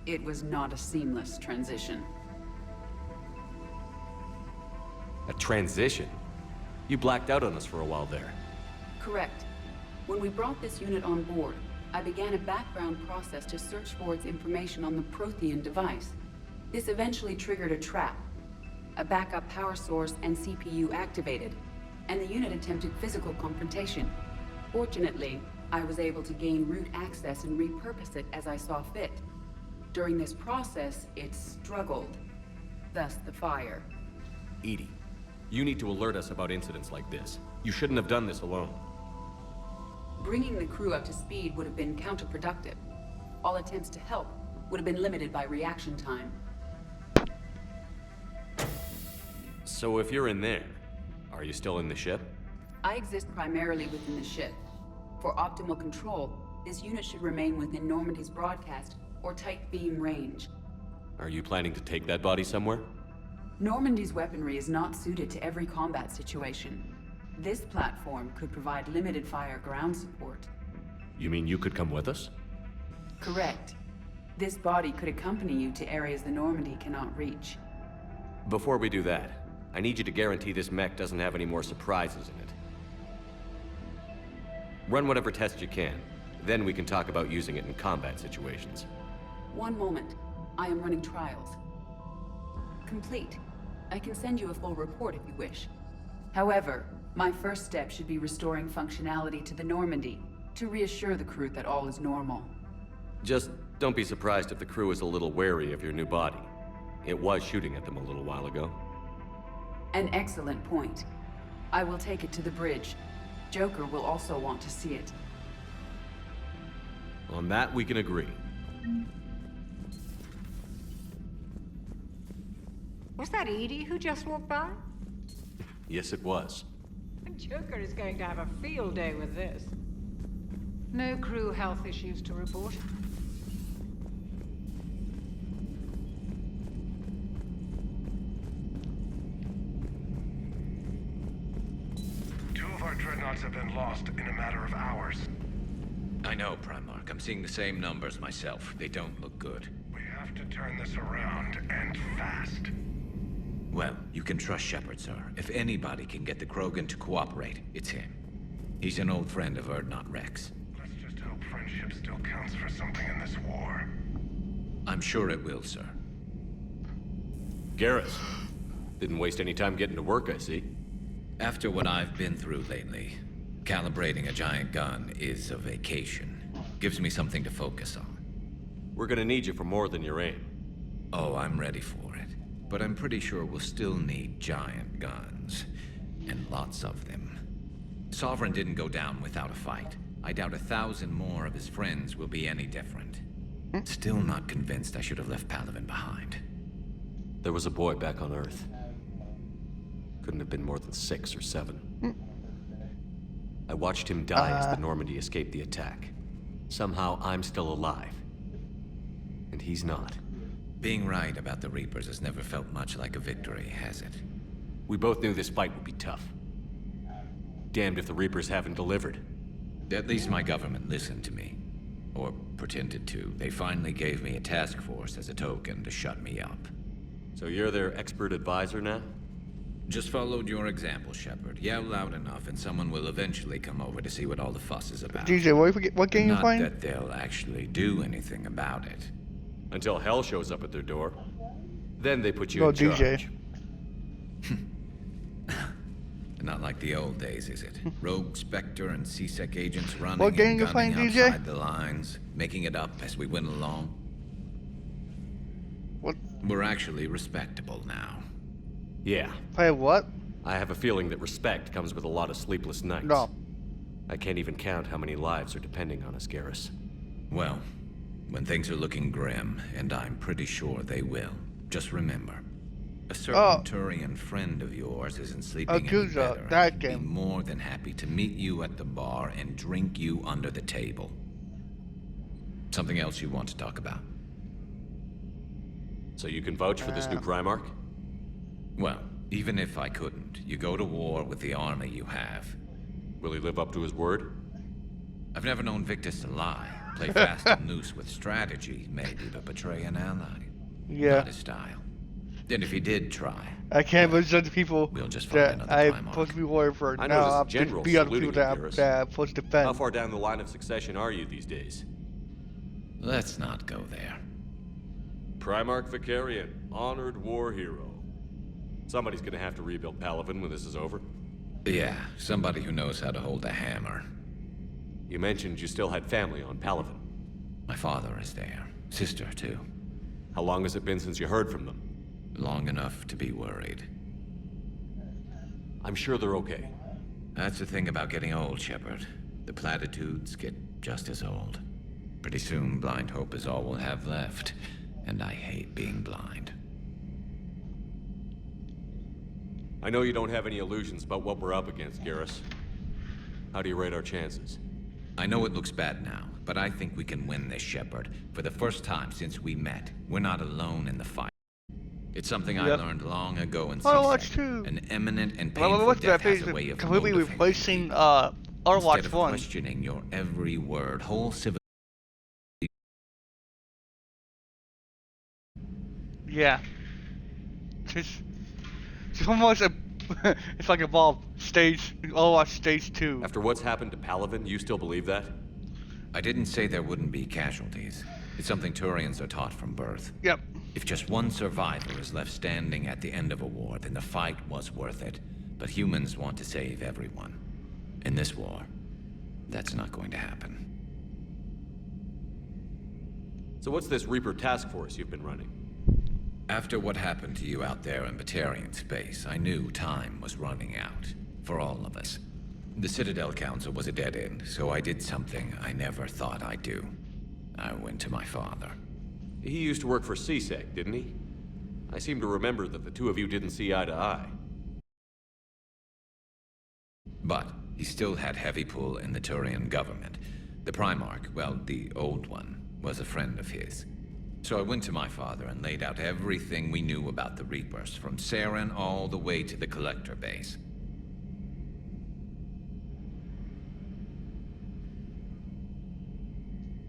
It was not a seamless transition. A transition? You blacked out on us for a while there. Correct. When we brought this unit on board, I began a background process to search for its information on the Prothean device. This eventually triggered a trap. A backup power source and CPU activated, and the unit attempted physical confrontation. Fortunately, I was able to gain root access and repurpose it as I saw fit. During this process, it struggled. Thus the fire. EDI, you need to alert us about incidents like this. You shouldn't have done this alone. Bringing the crew up to speed would have been counterproductive. All attempts to help would have been limited by reaction time. So if you're in there, are you still in the ship? I exist primarily within the ship. For optimal control, this unit should remain within Normandy's broadcast or tight beam range. Are you planning to take that body somewhere? Normandy's weaponry is not suited to every combat situation. This platform could provide limited fire ground support. You mean you could come with us? Correct. This body could accompany you to areas the Normandy cannot reach. Before we do that, I need you to guarantee this mech doesn't have any more surprises in it. Run whatever tests you can. Then we can talk about using it in combat situations. One moment. I am running trials. Complete. I can send you a full report if you wish. However, my first step should be restoring functionality to the Normandy, to reassure the crew that all is normal. Just don't be surprised if the crew is a little wary of your new body. It was shooting at them a little while ago. An excellent point. I will take it to the bridge. Joker will also want to see it. On that, we can agree. Was that Edie who just walked by? Yes, it was. Joker is going to have a field day with this. No crew health issues to report. Two of our dreadnoughts have been lost in a matter of hours. I know, Primarch. I'm seeing the same numbers myself. They don't look good. We have to turn this around, and fast. Well, you can trust Shepard, sir. If anybody can get the Krogan to cooperate, it's him. He's an old friend of Urdnot Rex. Let's just hope friendship still counts for something in this war. I'm sure it will, sir. Garrus. Didn't waste any time getting to work, I see. After what I've been through lately, calibrating a giant gun is a vacation. Gives me something to focus on. We're gonna need you for more than your aim. Oh, I'm ready for it. But I'm pretty sure we'll still need giant guns. And lots of them. Sovereign didn't go down without a fight. I doubt 1,000 more of his friends will be any different. Still not convinced I should have left Palaven behind. There was a boy back on Earth. Couldn't have been more than 6 or 7. I watched him die as the Normandy escaped the attack. Somehow I'm still alive. And he's not. Being right about the Reapers has never felt much like a victory, has it? We both knew this fight would be tough. Damned if the Reapers haven't delivered. At least my government listened to me. Or pretended to. They finally gave me a task force as a token to shut me up. So you're their expert advisor now? Just followed your example, Shepard. Yell loud enough and someone will eventually come over to see what all the fuss is about. DJ, what game you playing? Not that they'll actually do anything about it. Until hell shows up at their door. Then they put you Go in charge. DJ. Not like the old days, is it? Rogue Spectre and C-Sec agents running What game and you gunning playing, DJ? outside the lines, making it up as we went along. What? We're actually respectable now. Yeah. Play what? I have a feeling that respect comes with a lot of sleepless nights. No. I can't even count how many lives are depending on us, Garrus. Well, when things are looking grim, and I'm pretty sure they will, just remember, a certain Turian friend of yours isn't sleeping any better. I'd be more than happy to meet you at the bar and drink you under the table. Something else you want to talk about? So you can vouch for this new Primarch? Well, even if I couldn't, you go to war with the army you have. Will he live up to his word? I've never known Victus to lie. Play fast and loose with strategy, maybe, but betray an ally. Yeah. Not his style. And if he did try, I can't believe the people we'll just find that another I'm supposed to be worried for. I now know I'm this general be other saluting people you, that Garrus. I'm supposed to defend. How far down the line of succession are you these days? Let's not go there. Primarch Vicarian, honored war hero. Somebody's gonna have to rebuild Palaven when this is over. Yeah, somebody who knows how to hold a hammer. You mentioned you still had family on Palaven. My father is there. Sister, too. How long has it been since you heard from them? Long enough to be worried. I'm sure they're okay. That's the thing about getting old, Shepard. The platitudes get just as old. Pretty soon, blind hope is all we'll have left. And I hate being blind. I know you don't have any illusions about what we're up against, Garrus. How do you rate our chances? I know it looks bad now, but I think we can win this, Shepard. For the first time since we met, we're not alone in the fight. It's something I learned long ago in Overwatch CSEC. 2. An imminent and Well, painful what's death that has a way of completely motivating replacing people. Overwatch Instead of 1. questioning your every word, whole civil. Yeah. It's almost a. It's like Evolve stage. Overwatch stage 2. After what's happened to Palaven, you still believe that? I didn't say there wouldn't be casualties. It's something Turians are taught from birth. Yep. If just one survivor is left standing at the end of a war, then the fight was worth it. But humans want to save everyone. In this war, that's not going to happen. So what's this Reaper task force you've been running? After what happened to you out there in Batarian space, I knew time was running out. For all of us. The Citadel Council was a dead end, so I did something I never thought I'd do. I went to my father. He used to work for CSEC, didn't he? I seem to remember that the two of you didn't see eye to eye. But he still had heavy pull in the Turian government. The Primarch, well, the old one, was a friend of his. So I went to my father and laid out everything we knew about the Reapers, from Saren all the way to the Collector base.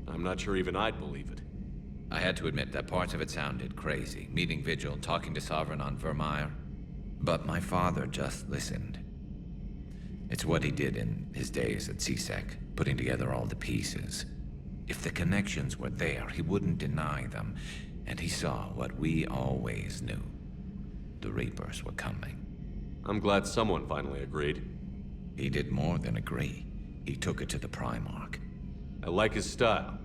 I'm not sure even I'd believe it. I had to admit that parts of it sounded crazy, meeting Vigil, talking to Sovereign on Vermeer. But my father just listened. It's what he did in his days at CSEC, putting together all the pieces. If the connections were there, he wouldn't deny them, and he saw what we always knew. The Reapers were coming. I'm glad someone finally agreed. He did more than agree. He took it to the Primarch. I like his style.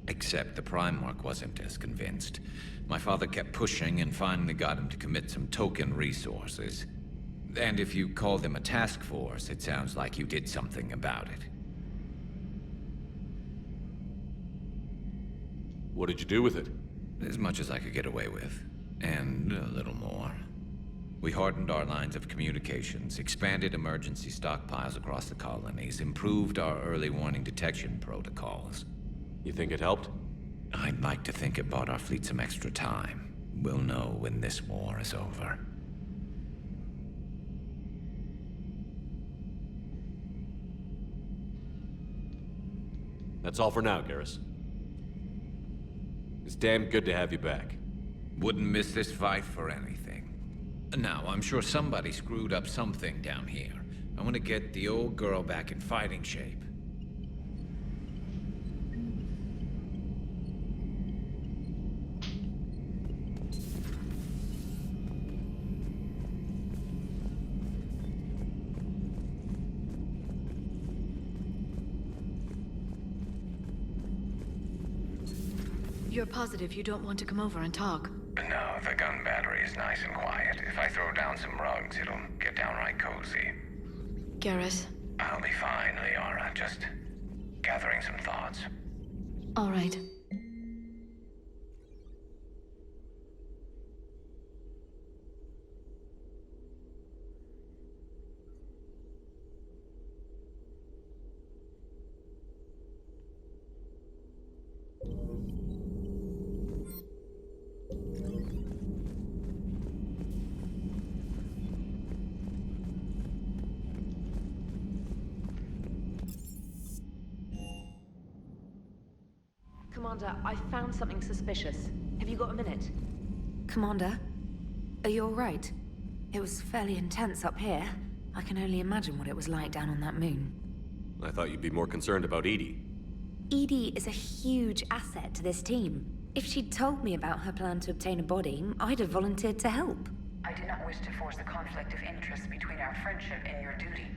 Except the Primarch wasn't as convinced. My father kept pushing and finally got him to commit some token resources. And if you call them a task force, it sounds like you did something about it. What did you do with it? As much as I could get away with. And a little more. We hardened our lines of communications, expanded emergency stockpiles across the colonies, improved our early warning detection protocols. You think it helped? I'd like to think it bought our fleet some extra time. We'll know when this war is over. That's all for now, Garrus. It's damn good to have you back. Wouldn't miss this fight for anything. Now, I'm sure somebody screwed up something down here. I want to get the old girl back in fighting shape. You're positive you don't want to come over and talk? No, the gun battery is nice and quiet. If I throw down some rugs, it'll get downright cozy. Garrus? I'll be fine, Liara. Just gathering some thoughts. All right. Commander, I found something suspicious. Have you got a minute? Commander, are you alright? It was fairly intense up here. I can only imagine what it was like down on that moon. I thought you'd be more concerned about EDI. EDI is a huge asset to this team. If she'd told me about her plan to obtain a body, I'd have volunteered to help. I do not wish to force the conflict of interest between our friendship and your duty.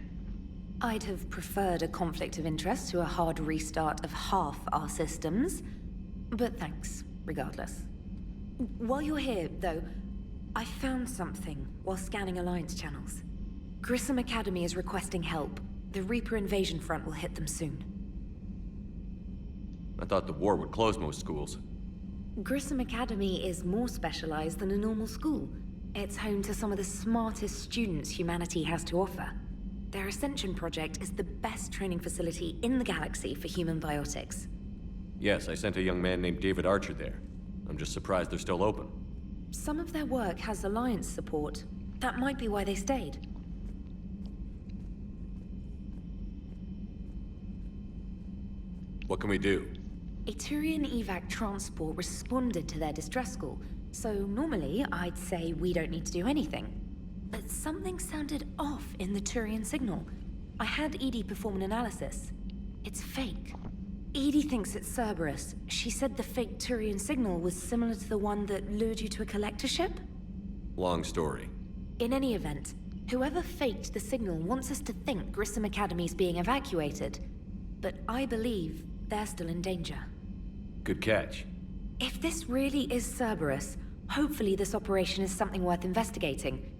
I'd have preferred a conflict of interest to a hard restart of half our systems. But thanks, regardless. While you're here, though, I found something while scanning Alliance channels. Grissom Academy is requesting help. The Reaper invasion front will hit them soon. I thought the war would close most schools. Grissom Academy is more specialized than a normal school. It's home to some of the smartest students humanity has to offer. Their Ascension project is the best training facility in the galaxy for human biotics. Yes, I sent a young man named David Archer there. I'm just surprised they're still open. Some of their work has Alliance support. That might be why they stayed. What can we do? A Turian evac transport responded to their distress call, so normally I'd say we don't need to do anything. But something sounded off in the Turian signal. I had EDI perform an analysis. It's fake. EDI thinks it's Cerberus. She said the fake Turian signal was similar to the one that lured you to a collector ship? Long story. In any event, whoever faked the signal wants us to think Grissom Academy's being evacuated. But I believe they're still in danger. Good catch. If this really is Cerberus, hopefully this operation is something worth investigating.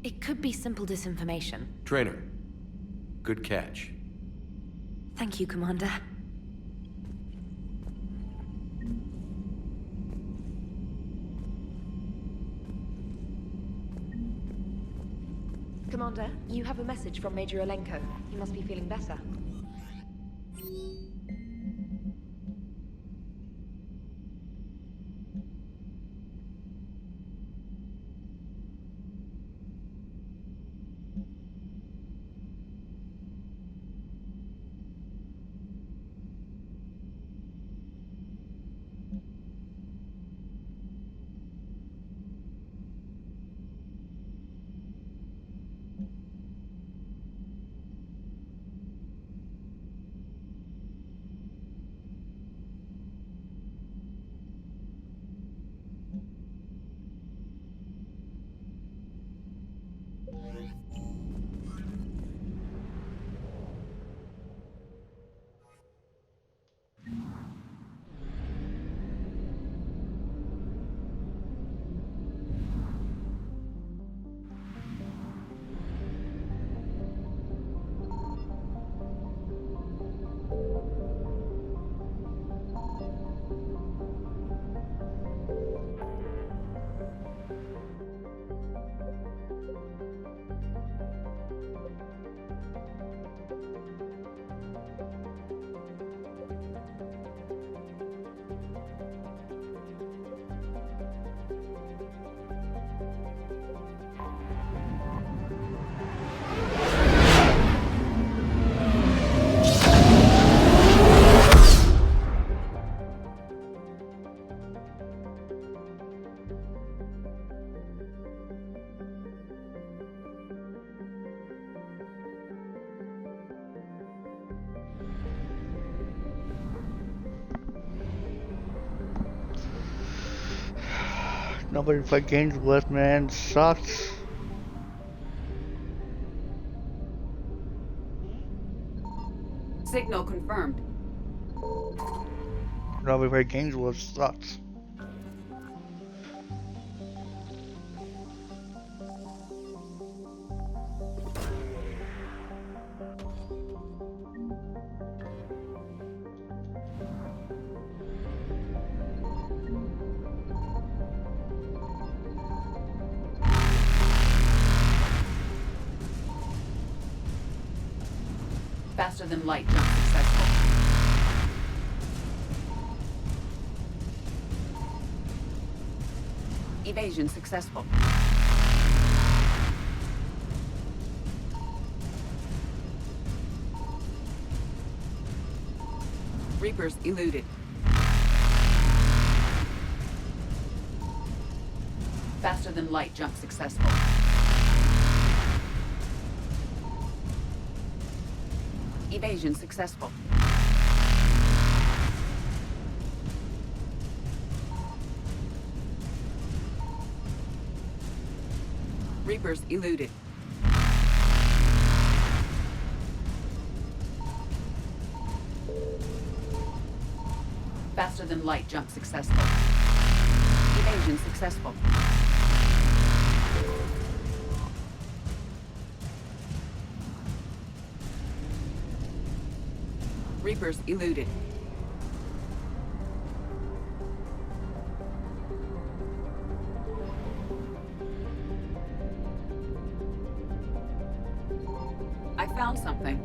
It could be simple disinformation. Trainer, good catch. Thank you, Commander. Commander, you have a message from Major Olenko. He must be feeling better. Nobody played games with, man. Sucks. Signal confirmed. Nobody played games with. Sucks. Faster than light jump successful. Evasion successful. Reapers eluded. Faster than light jump successful. Evasion successful. Reapers eluded. Faster than light jump successful. Evasion successful. Reapers eluded. I found something.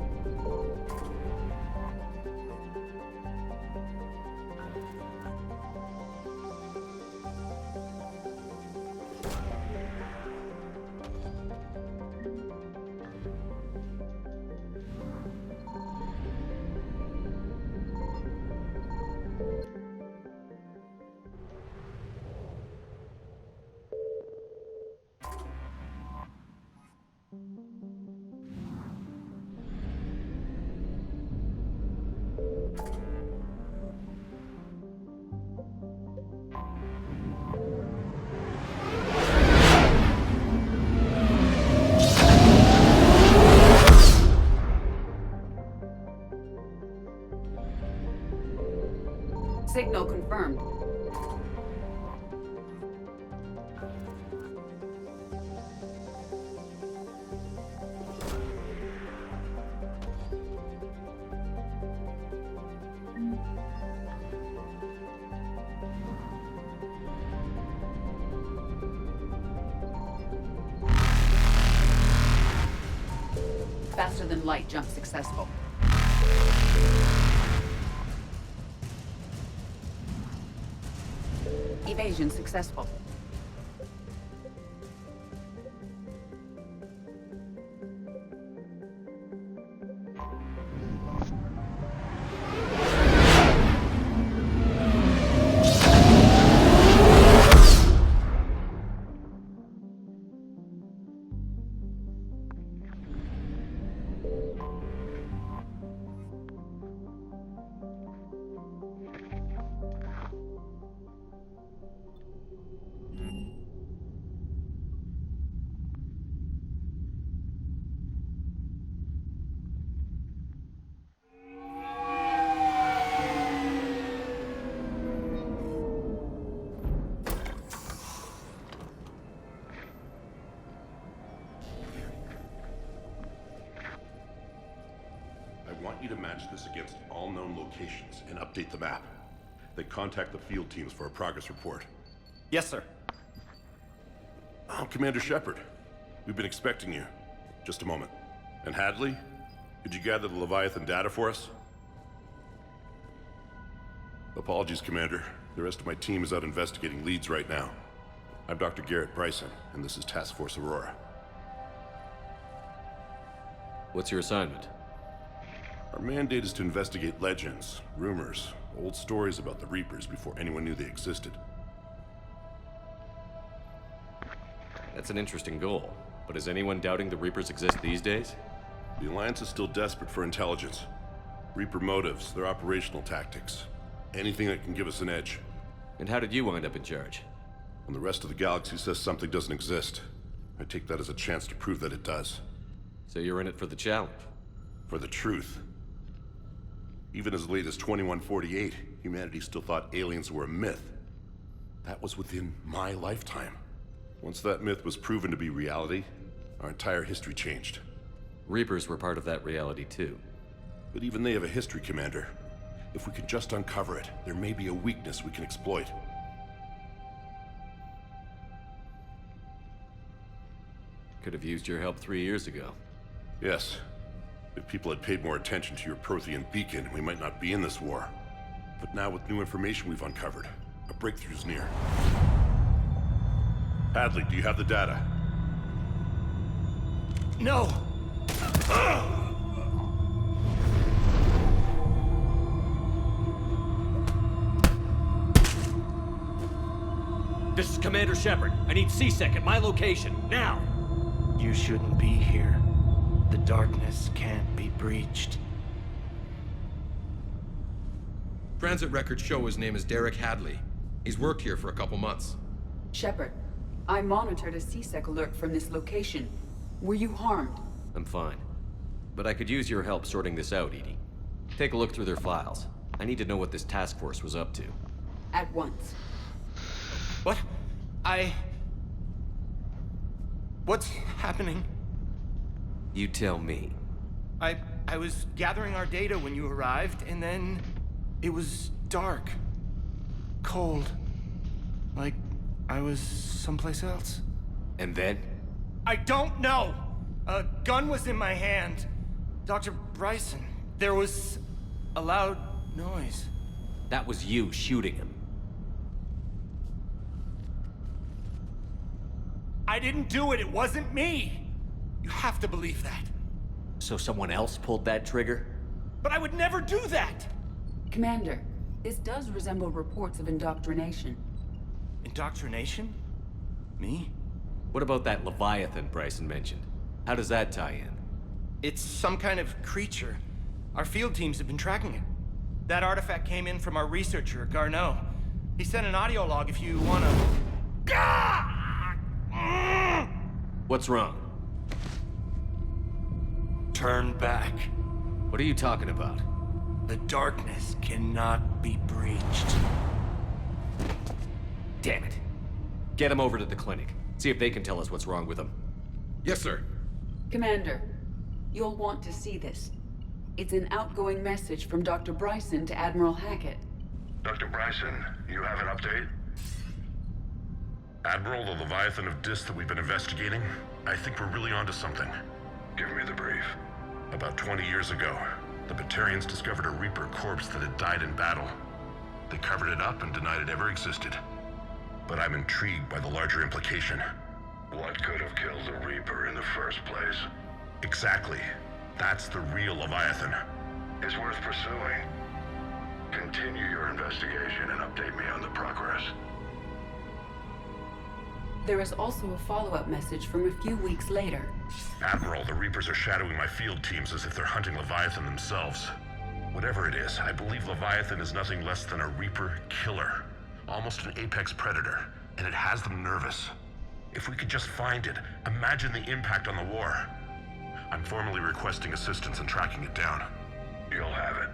Signal confirmed. Faster than light jump successful. Evasion successful. I want you to match this against all known locations and update the map. Then contact the field teams for a progress report. Yes, sir. Oh, Commander Shepard. We've been expecting you. Just a moment. And Hadley? Could you gather the Leviathan data for us? Apologies, Commander. The rest of my team is out investigating leads right now. I'm Dr. Garrett Bryson, and this is Task Force Aurora. What's your assignment? Our mandate is to investigate legends, rumors, old stories about the Reapers before anyone knew they existed. That's an interesting goal. But is anyone doubting the Reapers exist these days? The Alliance is still desperate for intelligence. Reaper motives, their operational tactics. Anything that can give us an edge. And how did you wind up in charge? When the rest of the galaxy says something doesn't exist, I take that as a chance to prove that it does. So you're in it for the challenge? For the truth. Even as late as 2148, humanity still thought aliens were a myth. That was within my lifetime. Once that myth was proven to be reality, our entire history changed. Reapers were part of that reality too. But even they have a history, Commander. If we can just uncover it, there may be a weakness we can exploit. Could have used your help 3 years ago. Yes. If people had paid more attention to your Prothean beacon, we might not be in this war. But now with new information we've uncovered, a breakthrough's near. Hadley, do you have the data? No! This is Commander Shepard. I need C-Sec at my location, now! You shouldn't be here. The darkness can't be breached. Transit records show his name is Derek Hadley. He's worked here for a couple months. Shepard, I monitored a C-Sec alert from this location. Were you harmed? I'm fine. But I could use your help sorting this out, EDI. Take a look through their files. I need to know what this task force was up to. At once. What? What's happening? You tell me. I I was gathering our data when you arrived, and then it was dark. Cold. Like I was someplace else. And then? I don't know! A gun was in my hand. Dr. Bryson, there was a loud noise. That was you shooting him. I didn't do it, it wasn't me! You have to believe that. So someone else pulled that trigger? But I would never do that! Commander, this does resemble reports of indoctrination. Indoctrination? Me? What about that Leviathan Bryson mentioned? How does that tie in? It's some kind of creature. Our field teams have been tracking it. That artifact came in from our researcher, Garneau. He sent an audio log if you wanna... What's wrong? Turn back. What are you talking about? The darkness cannot be breached. Damn it. Get him over to the clinic. See if they can tell us what's wrong with him. Yes, sir. Commander, you'll want to see this. It's an outgoing message from Dr. Bryson to Admiral Hackett. Dr. Bryson, you have an update? Admiral, the Leviathan of Dis that we've been investigating, I think we're really onto something. Give me the brief. About 20 years ago, the Batarians discovered a Reaper corpse that had died in battle. They covered it up and denied it ever existed. But I'm intrigued by the larger implication. What could have killed the Reaper in the first place? Exactly. That's the real Leviathan. It's worth pursuing. Continue your investigation and update me on the progress. There is also a follow-up message from a few weeks later. Admiral, the Reapers are shadowing my field teams as if they're hunting Leviathan themselves. Whatever it is, I believe Leviathan is nothing less than a Reaper killer. Almost an apex predator, and it has them nervous. If we could just find it, imagine the impact on the war. I'm formally requesting assistance in tracking it down. You'll have it.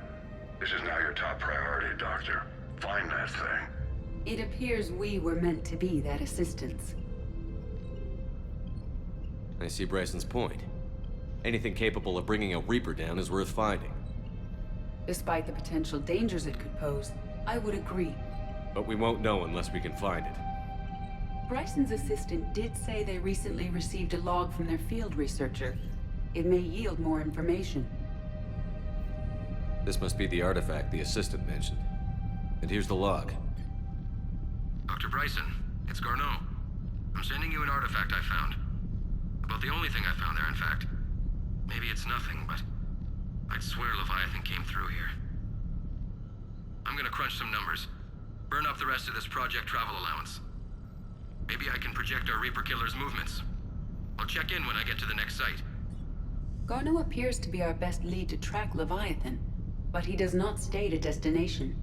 This is now your top priority, Doctor. Find that thing. It appears we were meant to be that assistance. I see Bryson's point. Anything capable of bringing a Reaper down is worth finding. Despite the potential dangers it could pose, I would agree. But we won't know unless we can find it. Bryson's assistant did say they recently received a log from their field researcher. It may yield more information. This must be the artifact the assistant mentioned. And here's the log. Dr. Bryson, it's Garneau. I'm sending you an artifact I found. About the only thing I found there, in fact. Maybe it's nothing, but I'd swear Leviathan came through here. I'm gonna crunch some numbers. Burn up the rest of this Project Travel allowance. Maybe I can project our Reaper killer's movements. I'll check in when I get to the next site. Garneau appears to be our best lead to track Leviathan, but he does not state a destination.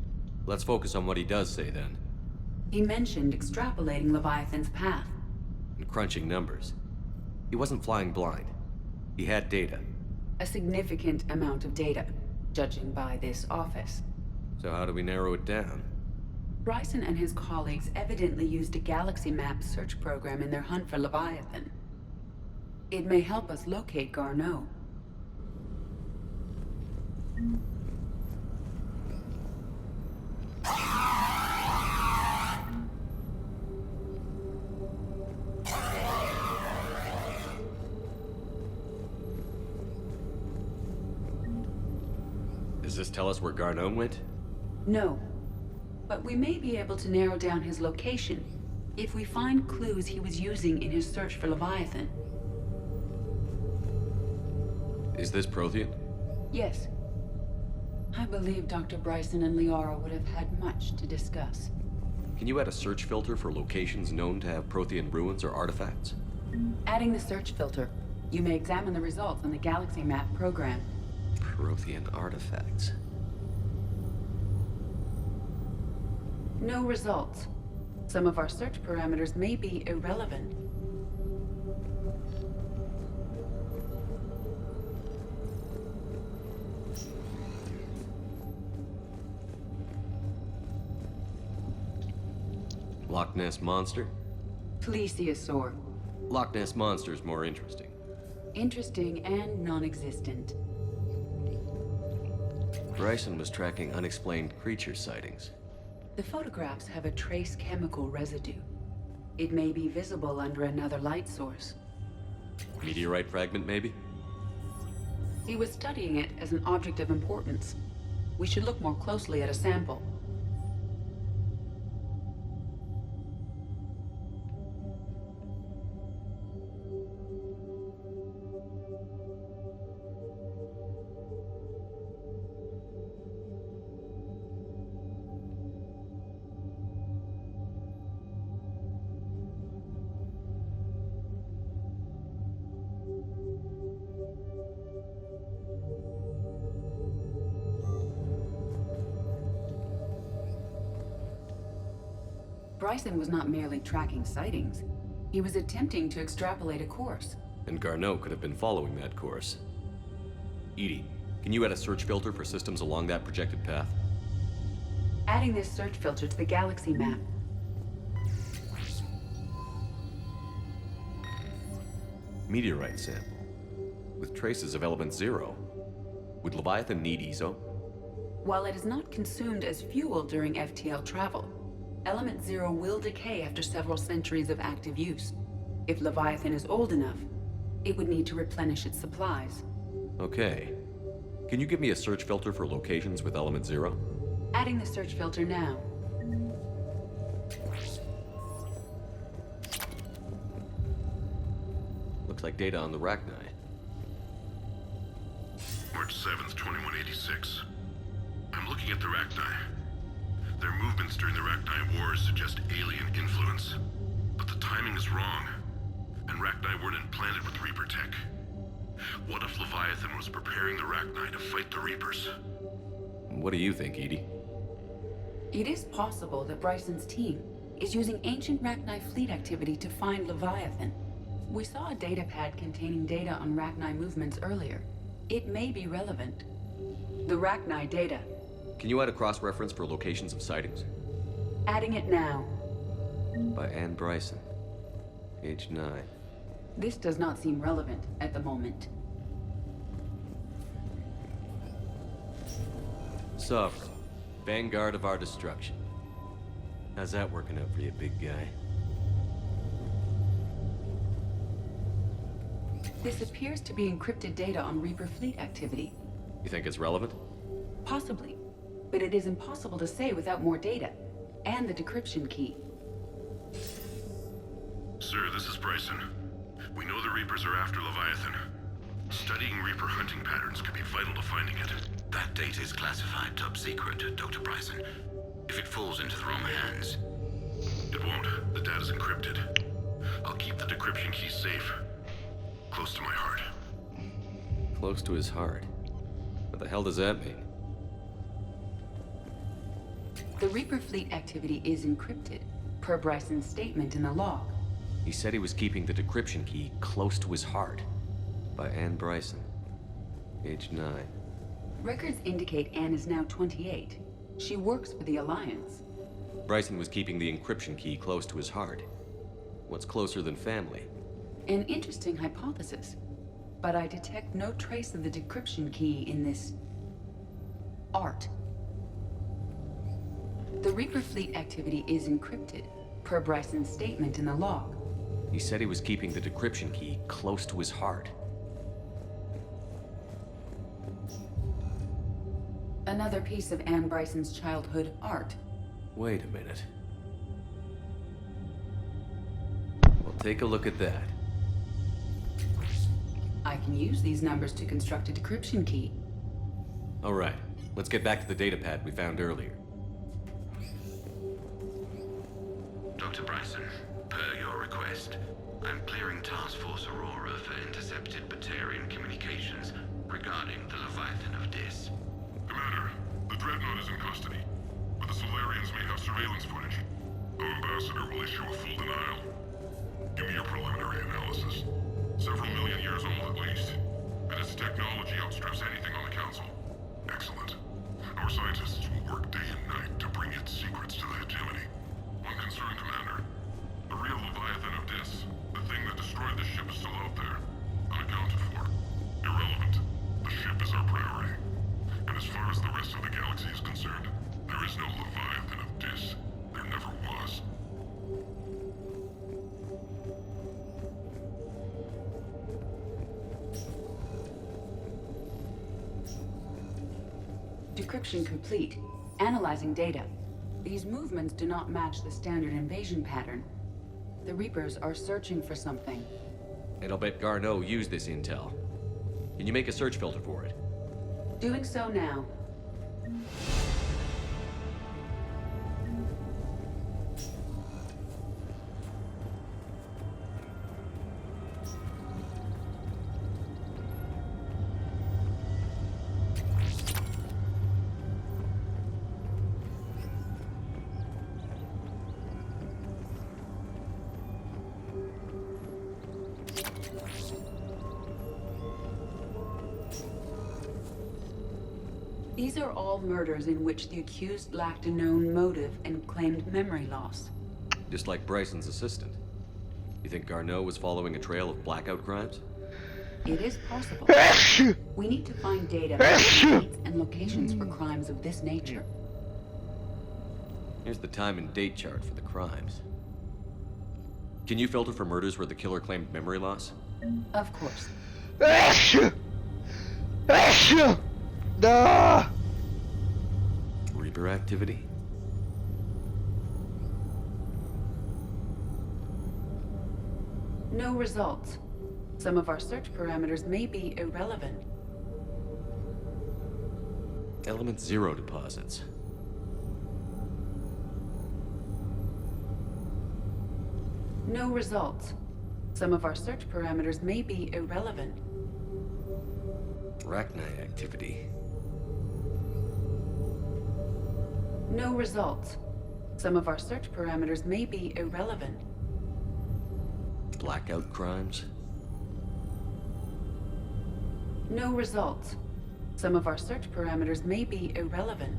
Let's focus on what he does say, then. He mentioned extrapolating Leviathan's path. And crunching numbers. He wasn't flying blind. He had data. A significant amount of data, judging by this office. So how do we narrow it down? Bryson and his colleagues evidently used a galaxy map search program in their hunt for Leviathan. It may help us locate Garneau. Does this tell us where Garneau went? No. But we may be able to narrow down his location if we find clues he was using in his search for Leviathan. Is this Prothean? Yes. I believe Dr. Bryson and Liara would have had much to discuss. Can you add a search filter for locations known to have Prothean ruins or artifacts? Adding the search filter, you may examine the results on the Galaxy Map program. Prothean artifacts. No results. Some of our search parameters may be irrelevant. Loch Ness Monster? Plesiosaur. Loch Ness Monster's more interesting. Interesting and non-existent. Bryson was tracking unexplained creature sightings. The photographs have a trace chemical residue. It may be visible under another light source. Meteorite fragment, maybe? He was studying it as an object of importance. We should look more closely at a sample. Bryson was not merely tracking sightings. He was attempting to extrapolate a course. And Garneau could have been following that course. EDI, can you add a search filter for systems along that projected path? Adding this search filter to the galaxy map. Meteorite sample. With traces of element 0. Would Leviathan need ESO? While it is not consumed as fuel during FTL travel, Element 0 will decay after several centuries of active use. If Leviathan is old enough, it would need to replenish its supplies. Okay. Can you give me a search filter for locations with element 0? Adding the search filter now. Looks like data on the Rachni. March 7th, 2186. I'm looking at the Rachni. Their movements during the Rachni Wars suggest alien influence. But the timing is wrong, and Rachni weren't implanted with Reaper tech. What if Leviathan was preparing the Rachni to fight the Reapers? What do you think, EDI? It is possible that Bryson's team is using ancient Rachni fleet activity to find Leviathan. We saw a datapad containing data on Rachni movements earlier. It may be relevant. The Rachni data. Can you add a cross-reference for locations of sightings? Adding it now. By Anne Bryson. Age 9. This does not seem relevant at the moment. Sovereign. Vanguard of our destruction. How's that working out for you, big guy? This appears to be encrypted data on Reaper fleet activity. You think it's relevant? Possibly. But it is impossible to say without more data. And the decryption key. Sir, this is Bryson. We know the Reapers are after Leviathan. Studying Reaper hunting patterns could be vital to finding it. That data is classified top secret, Dr. Bryson. If it falls into the wrong hands... It won't. The data's encrypted. I'll keep the decryption key safe. Close to my heart. Close to his heart? What the hell does that mean? The Reaper fleet activity is encrypted, per Bryson's statement in the log. He said he was keeping the decryption key close to his heart. By Anne Bryson. Age 9. Records indicate Anne is now 28. She works for the Alliance. Bryson was keeping the encryption key close to his heart. What's closer than family? An interesting hypothesis. But I detect no trace of the decryption key in this... art. The Reaper fleet activity is encrypted, per Bryson's statement in the log. He said he was keeping the decryption key close to his heart. Another piece of Anne Bryson's childhood art. Wait a minute. Well, take a look at that. I can use these numbers to construct a decryption key. All right, let's get back to the datapad we found earlier. Dr. Bryson, per your request, I'm clearing Task Force Aurora for intercepted Batarian communications regarding the Leviathan of Dis. Commander, the Dreadnought is in custody, but the Solarians may have surveillance footage. No ambassador will issue a full denial. Give me your preliminary analysis. Several million years old at least, and its technology outstrips anything on the Council. Excellent. Our scientists will work day and night to bring its secrets to the hegemony. One concern, Commander. The real Leviathan of Dis, the thing that destroyed the ship, is still out there. Unaccounted for. Irrelevant. The ship is our priority. And as far as the rest Decryption complete. Analyzing data. These movements do not match the standard invasion pattern. The Reapers are searching for something. And I'll bet Garneau used this intel. Can you make a search filter for it? Doing so now. These are all murders in which the accused lacked a known motive and claimed memory loss. Just like Bryson's assistant. You think Garneau was following a trail of blackout crimes? It is possible. We need to find data, dates, and locations for crimes of this nature. Here's the time and date chart for the crimes. Can you filter for murders where the killer claimed memory loss? Of course. Reaper activity? No results. Some of our search parameters may be irrelevant. Element 0 deposits. No results. Some of our search parameters may be irrelevant. Arachnite activity. No results. Some of our search parameters may be irrelevant. Blackout crimes? No results. Some of our search parameters may be irrelevant.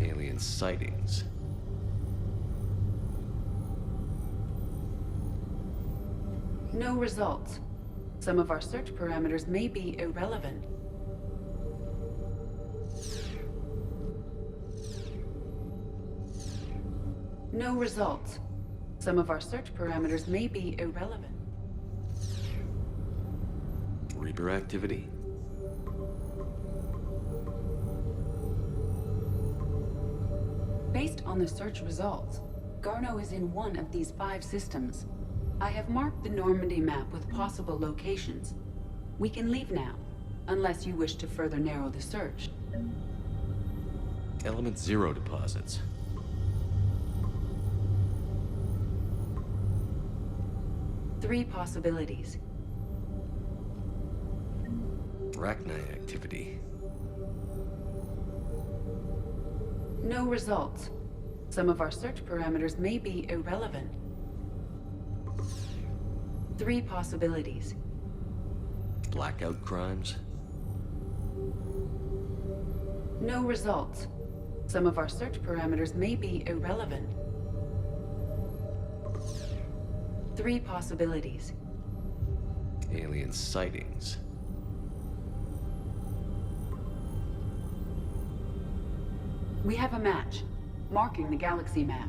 Alien sightings. No results. Some of our search parameters may be irrelevant. No results. Some of our search parameters may be irrelevant. Reaper activity? Based on the search results, Garneau is in one of these 5 systems. I have marked the Normandy map with possible locations. We can leave now, unless you wish to further narrow the search. Element 0 deposits. Three possibilities. Arachnite activity. No results. Some of our search parameters may be irrelevant. Three possibilities. Blackout crimes? No results. Some of our search parameters may be irrelevant. Three possibilities. Alien sightings. We have a match, marking the galaxy map.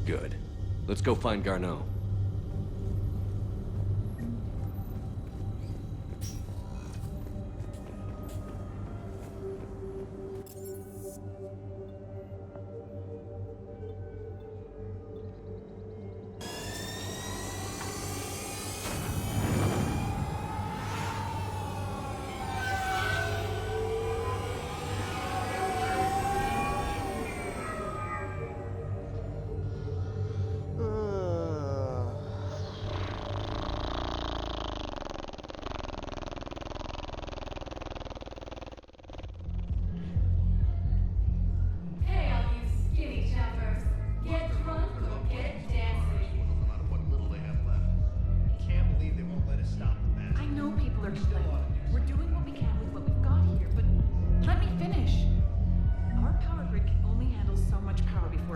Good. Let's go find Garneau.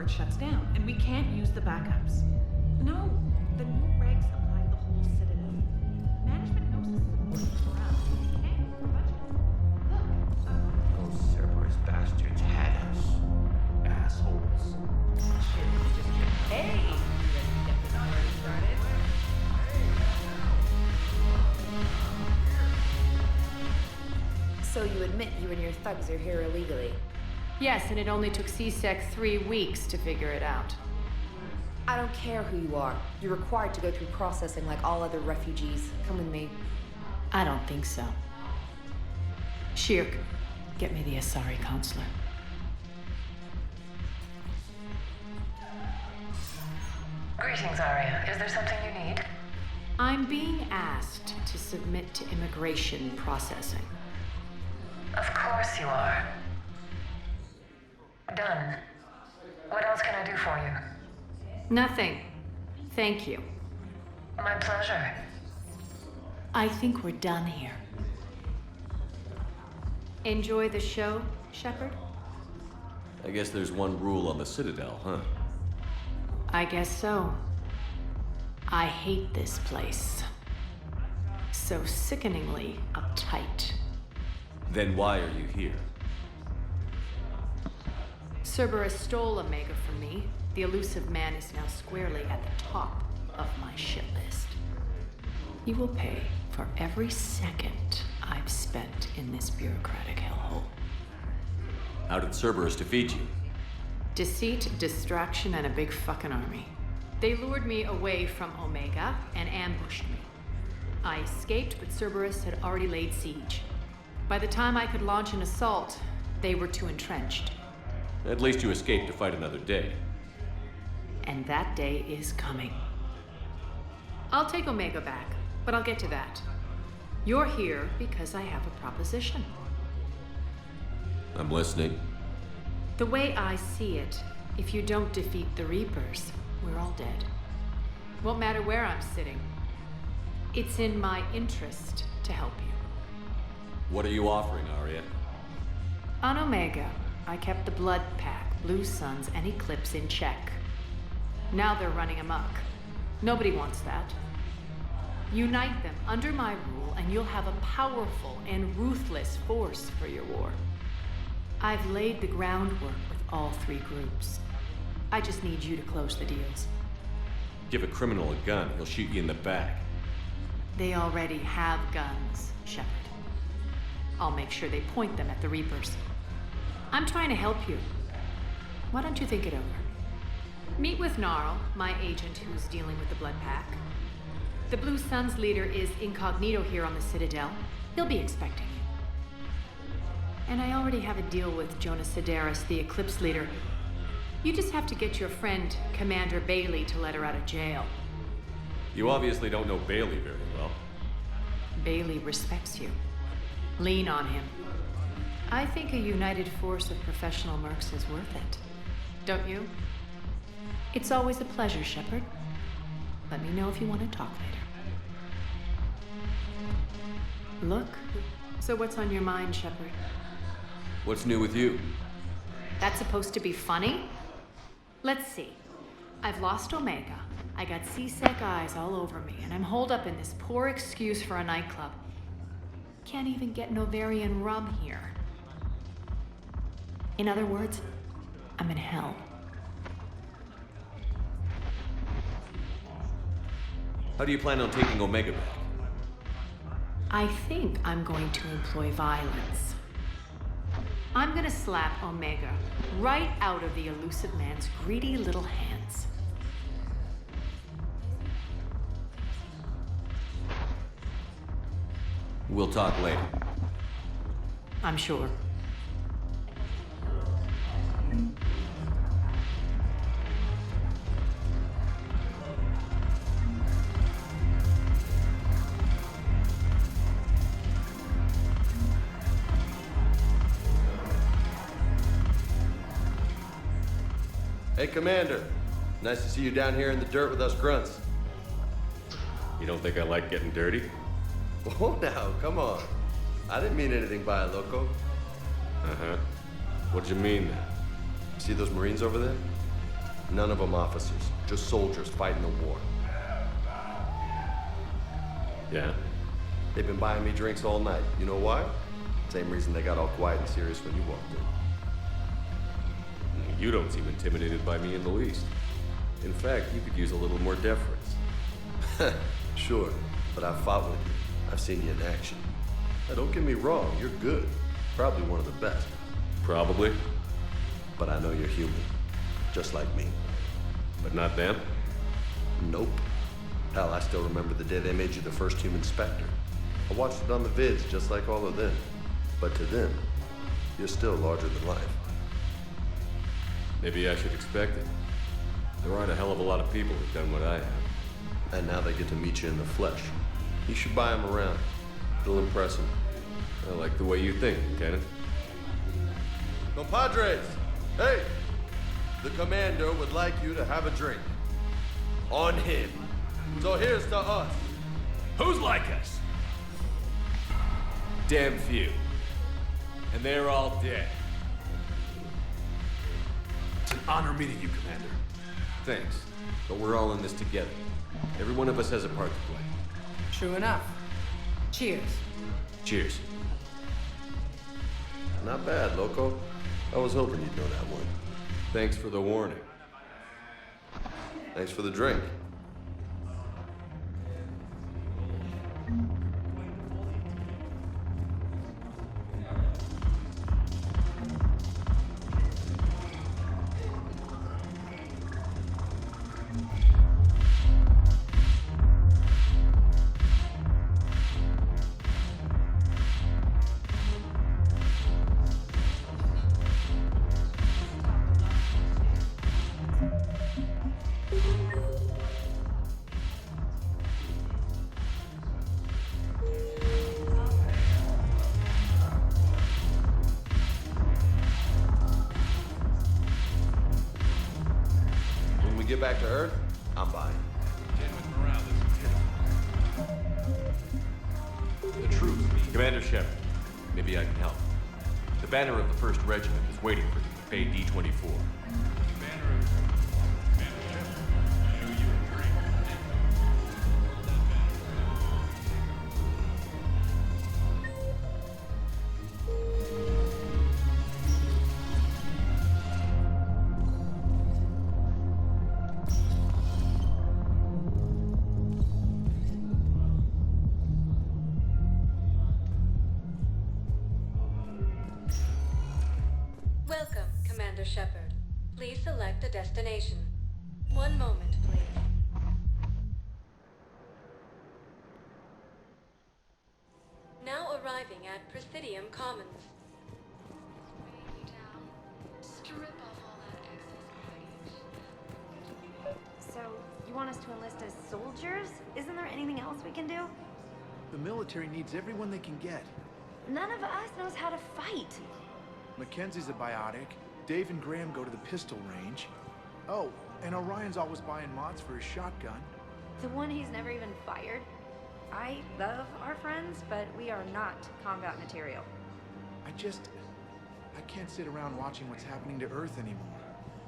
Shuts down, and we can't use the backups. No, the new regs apply to the whole Citadel. Management knows this is around. And budget. Look, those Cerberus bastards had us. Assholes. Hey! Get the already started. So you admit you and your thugs are here illegally? Yes, and it only took CSEC 3 weeks to figure it out. I don't care who you are. You're required to go through processing like all other refugees. Come with me. I don't think so. Shirk, get me the Asari consular. Greetings, Arya. Is there something you need? I'm being asked to submit to immigration processing. Of course you are. Done. What else can I do for you? Nothing. Thank you. My pleasure. I think we're done here. Enjoy the show, Shepard? I guess there's one rule on the Citadel, huh? I guess so. I hate this place. So sickeningly uptight. Then why are you here? Cerberus stole Omega from me. The elusive man is now squarely at the top of my shit list. You will pay for every second I've spent in this bureaucratic hellhole. How did Cerberus defeat you? Deceit, distraction, and a big fucking army. They lured me away from Omega and ambushed me. I escaped, but Cerberus had already laid siege. By the time I could launch an assault, they were too entrenched. At least you escaped to fight another day. And that day is coming. I'll take Omega back, but I'll get to that. You're here because I have a proposition. I'm listening. The way I see it, if you don't defeat the Reapers, we're all dead. Won't matter where I'm sitting. It's in my interest to help you. What are you offering, Arya? On Omega, I kept the Blood Pack, Blue Suns, and Eclipse in check. Now they're running amok. Nobody wants that. Unite them under my rule, and you'll have a powerful and ruthless force for your war. I've laid the groundwork with all 3 groups. I just need you to close the deals. Give a criminal a gun, he'll shoot you in the back. They already have guns, Shepard. I'll make sure they point them at the Reapers. I'm trying to help you. Why don't you think it over? Meet with Gnarl, my agent who's dealing with the Blood Pack. The Blue Suns leader is incognito here on the Citadel. He'll be expecting you. And I already have a deal with Jonas Sedaris, the Eclipse leader. You just have to get your friend, Commander Bailey, to let her out of jail. You obviously don't know Bailey very well. Bailey respects you. Lean on him. I think a united force of professional mercs is worth it. Don't you? It's always a pleasure, Shepard. Let me know if you want to talk later. Look. So what's on your mind, Shepard? What's new with you? That's supposed to be funny? Let's see. I've lost Omega. I got CSEC eyes all over me, and I'm holed up in this poor excuse for a nightclub. Can't even get Novarian rum here. In other words, I'm in hell. How do you plan on taking Omega back? I think I'm going to employ violence. I'm gonna slap Omega right out of the elusive man's greedy little hands. We'll talk later. I'm sure. Hey, Commander. Nice to see you down here in the dirt with us grunts. You don't think I like getting dirty? Oh, now, come on. I didn't mean anything by it, loco. Uh-huh. What'd you mean then? See those Marines over there? None of them officers, just soldiers fighting the war. Yeah? They've been buying me drinks all night. You know why? Same reason they got all quiet and serious when you walked in. You don't seem intimidated by me in the least. In fact, you could use a little more deference. Sure, but I've fought with you. I've seen you in action. Now, don't get me wrong, you're good. Probably one of the best. Probably. But I know you're human. Just like me. But not them? Nope. Hell, I still remember the day they made you the first human Spectre. I watched it on the vids just like all of them. But to them, you're still larger than life. Maybe I should expect it. There aren't a hell of a lot of people who've done what I have. And now they get to meet you in the flesh. You should buy them around. It'll impress them. I like the way you think, Lieutenant. Compadres! Hey! The commander would like you to have a drink. On him. So here's to us. Who's like us? Damn few. And they're all dead. It's an honor meeting you, Commander. Thanks. But we're all in this together. Every one of us has a part to play. True enough. Cheers. Cheers. Not bad, Loco. I was hoping you'd know that one. Thanks for the warning. Thanks for the drink. Get back to Earth, I'm buying. The truth. Commander Shepard, maybe I can help. The banner of the 1st Regiment is waiting for you at Bay D-24. Welcome, Commander Shepard. Please select a destination. One moment, please. Now arriving at Presidium Commons. So, you want us to enlist as soldiers? Isn't there anything else we can do? The military needs everyone they can get. None of us knows how to fight. Mackenzie's a biotic. Dave and Graham go to the pistol range. Oh, and Orion's always buying mods for his shotgun. The one he's never even fired. I love our friends, but we are not combat material. I can't sit around watching what's happening to Earth anymore.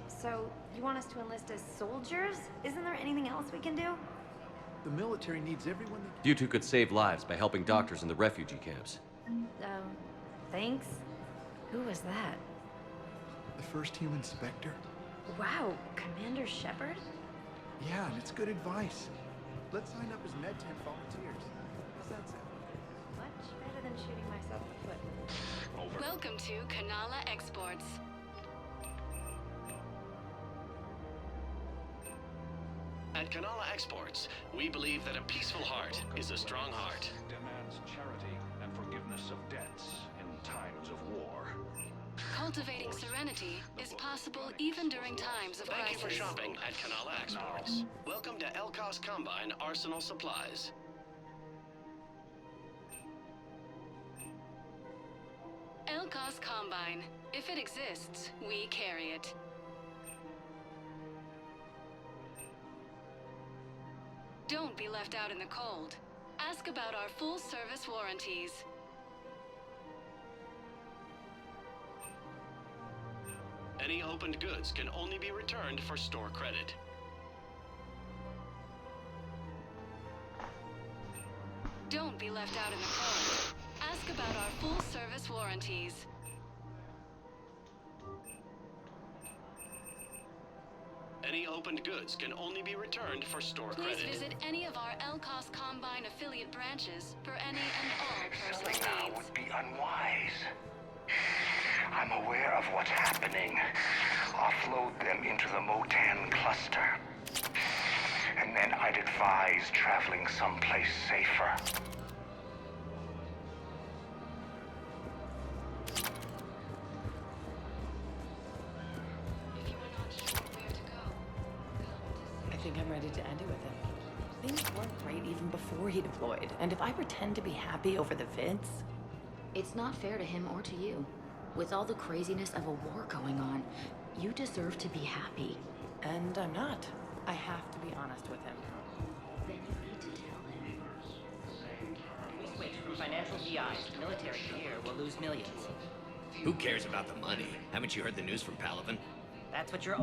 So, you want us to enlist as soldiers? Isn't there anything else we can do? The military needs everyone they You two could save lives by helping doctors in the refugee camps. Thanks. Who was that? The first human Spectre? Wow, Commander Shepard? Yeah, and it's good advice. Let's sign up as med tent volunteers. How's that sound? Much better than shooting myself in the foot. Welcome to Kanala Exports. At Kanala Exports, we believe that a peaceful heart is a strong heart. Demands charity and forgiveness of debts in times of war. Cultivating serenity is possible even during times of crisis. Thank you for shopping at Kanala Exports. Welcome to Elkos Combine Arsenal Supplies. Elkos Combine. If it exists, we carry it. Don't be left out in the cold. Ask about our full-service warranties. Any opened goods can only be returned for store credit. Don't be left out in the cold. Ask about our full-service warranties. Any opened goods can only be returned for store Please credit. visit any of our Elkos Combine affiliate branches for any and all personal needs. unwise. I'm aware of what's happening. Offload them into the Motan cluster. And then I'd advise traveling someplace safer. I think I'm ready to end it with him. Things weren't great even before he deployed, and if I pretend to be happy over the vids... It's not fair to him or to you. With all the craziness of a war going on, you deserve to be happy. And I'm not. I have to be honest with him. Then you need to tell him. We switch from financial VIs to military gear, we'll lose millions. Who cares about the money? Haven't you heard the news from Palaven? That's what your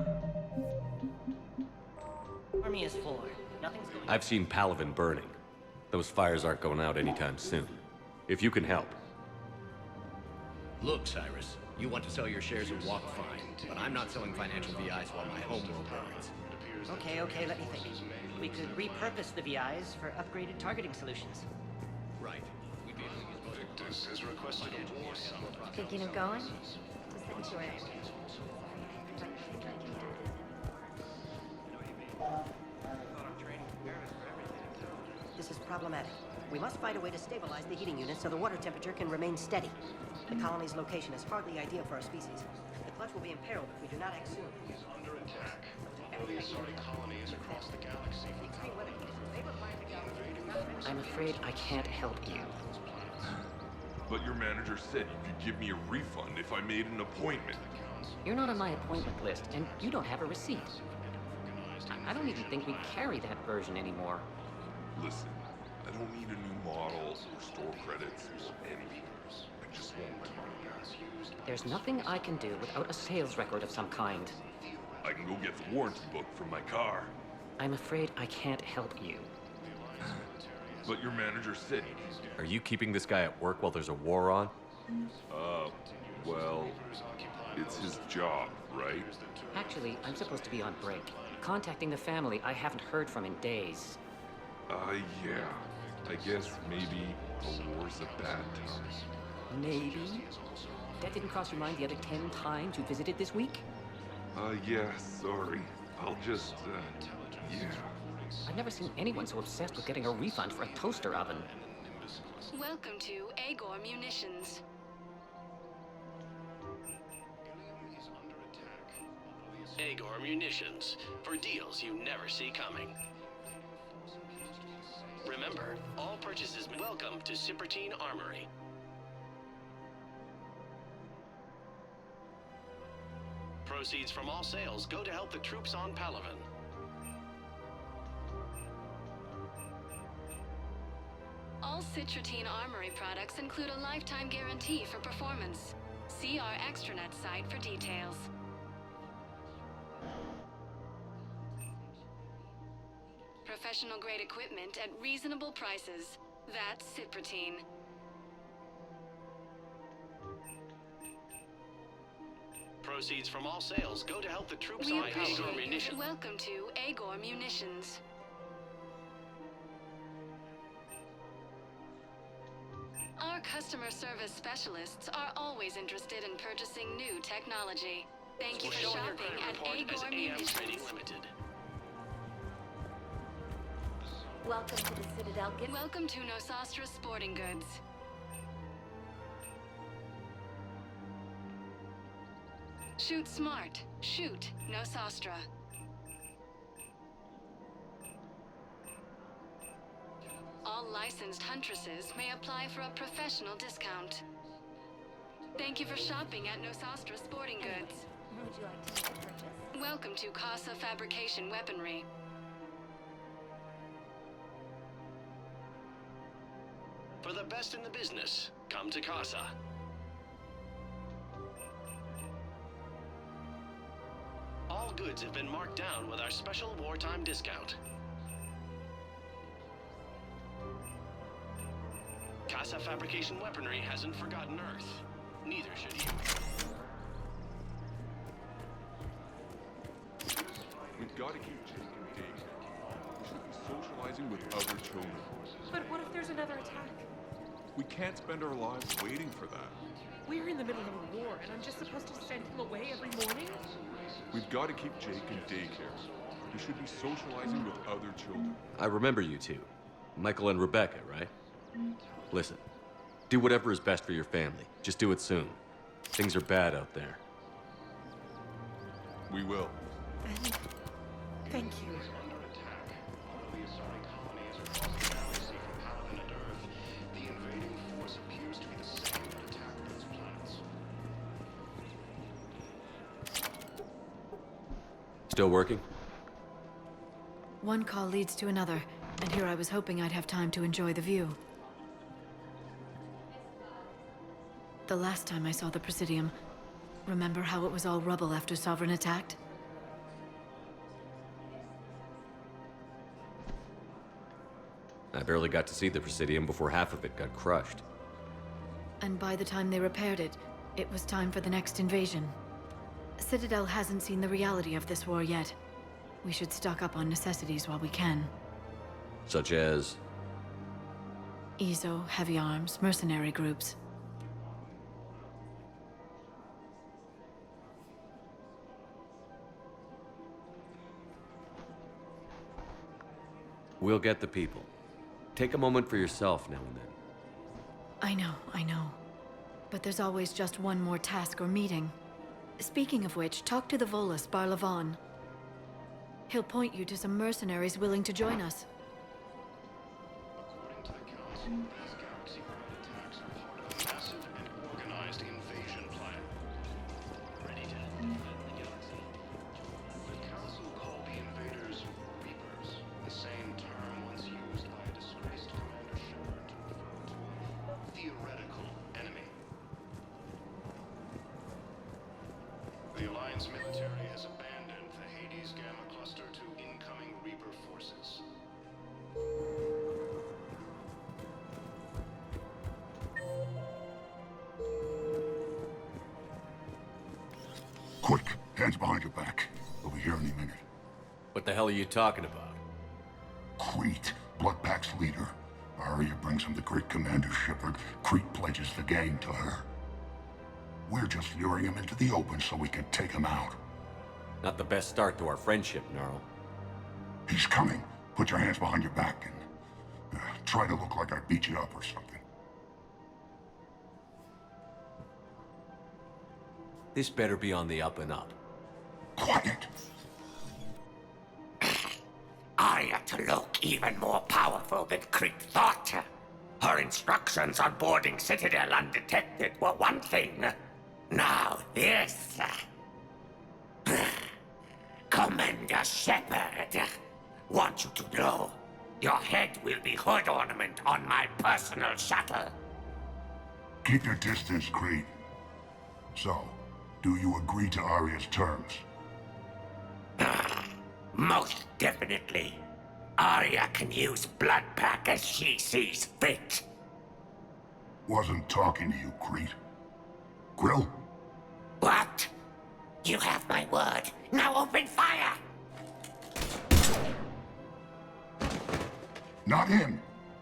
army is for. Nothing's going I've seen Palaven burning. Those fires aren't going out anytime soon. If you can help. Look, Cyrus, you want to sell your shares in Walk fine, but I'm not selling financial VIs while my homeworld burns. Okay, let me think. We could repurpose the VIs for upgraded targeting solutions. Right. Victus has requested a war summit. Thinking of going? This is problematic. We must find a way to stabilize the heating unit so the water temperature can remain steady. The colony's location is hardly ideal for our species. The clutch will be imperiled if we do not act soon. Is under attack. One of the assorted colonies across the galaxy. I'm afraid I can't help you. But your manager said you could give me a refund if I made an appointment. You're not on my appointment list, and you don't have a receipt. I don't even think we carry that version anymore. Listen, I don't need a new model or store credits or anything. I just want my money back. There's nothing I can do without a sales record of some kind. I can go get the warranty book from my car. I'm afraid I can't help you. But your manager said... Are you keeping this guy at work while there's a war on? Well, it's his job, right? Actually, I'm supposed to be on break. Contacting the family I haven't heard from in days. Yeah. I guess maybe a war's a bad time. Maybe? That didn't cross your mind the other 10 times you visited this week? Yeah, sorry. I'll just, yeah. I've never seen anyone so obsessed with getting a refund for a toaster oven. Welcome to Agor Munitions. Agor Munitions, for deals you never see coming. Remember, all purchases welcome to Cybertine Armory. Proceeds from all sales go to help the troops on Palaven. All Cybertine Armory products include a lifetime guarantee for performance. See our extranet site for details. Professional grade equipment at reasonable prices. That's Cybertine. Proceeds from all sales go to help the troops We on appreciate Agor you. Munitions. Welcome to Agor Munitions. Our customer service specialists are always interested in purchasing new technology. Thank you for Showing your shopping credit at report as Agor AM Trading Munitions. Limited. Welcome to the Citadel. Welcome to Nosastra Sporting Goods. Shoot smart. Shoot Nosastra. All licensed huntresses may apply for a professional discount. Thank you for shopping at Nosastra Sporting Goods. Who would you like to make a purchase? Welcome to Casa Fabrication Weaponry. For the best in the business, come to Casa. All goods have been marked down with our special wartime discount. Casa Fabrication Weaponry hasn't forgotten Earth. Neither should you. We've got to keep taking dates. We should be socializing with other children. But what if there's another attack? We can't spend our lives waiting for that. We're in the middle of a war, and I'm just supposed to send him away every morning? We've got to keep Jake in daycare. He should be socializing with other children. I remember you two. Michael and Rebecca, right? Listen, do whatever is best for your family. Just do it soon. Things are bad out there. We will. Thank you. Still working? One call leads to another, and here I was hoping I'd have time to enjoy the view. The last time I saw the Presidium, remember how it was all rubble after Sovereign attacked? I barely got to see the Presidium before half of it got crushed. And by the time they repaired it, it was time for the next invasion. Citadel hasn't seen the reality of this war yet. We should stock up on necessities while we can. Such as? EZO, heavy arms, mercenary groups. We'll get the people. Take a moment for yourself now and then. I know. But there's always just one more task or meeting. Speaking of which, talk to the Volus, Barlavan. He'll point you to some mercenaries willing to join us. According to the Council, these galaxy-wide attacks are part of a massive and organized invasion plan. Ready to defend the galaxy. The Council called the invaders Reapers, the same term once used by a disgraced Commander Shepard to refer to a theoretical enemy. The Alliance military has abandoned the Hades Gamma Cluster to incoming Reaper forces. Quick, hands behind your back. We'll be here any minute. What the hell are you talking about? Crete, Bloodpack's leader. Arya brings him the great Commander Shepard. Crete pledges the gang to her. We're just luring him into the open so we can take him out. Not the best start to our friendship, Gnarl. He's coming. Put your hands behind your back and try to look like I beat you up or something. This better be on the up and up. Quiet. Arya to look even more powerful than Crete thought. Her instructions on boarding Citadel undetected were one thing. Now this. Commander Shepard, want you to know, your head will be hood ornament on my personal shuttle. Keep your distance, Crete. So, do you agree to Arya's terms? Most definitely. Arya can use Bloodpack as she sees fit. Wasn't talking to you, Crete. Grill? What? You have my word. Now open fire! Not him.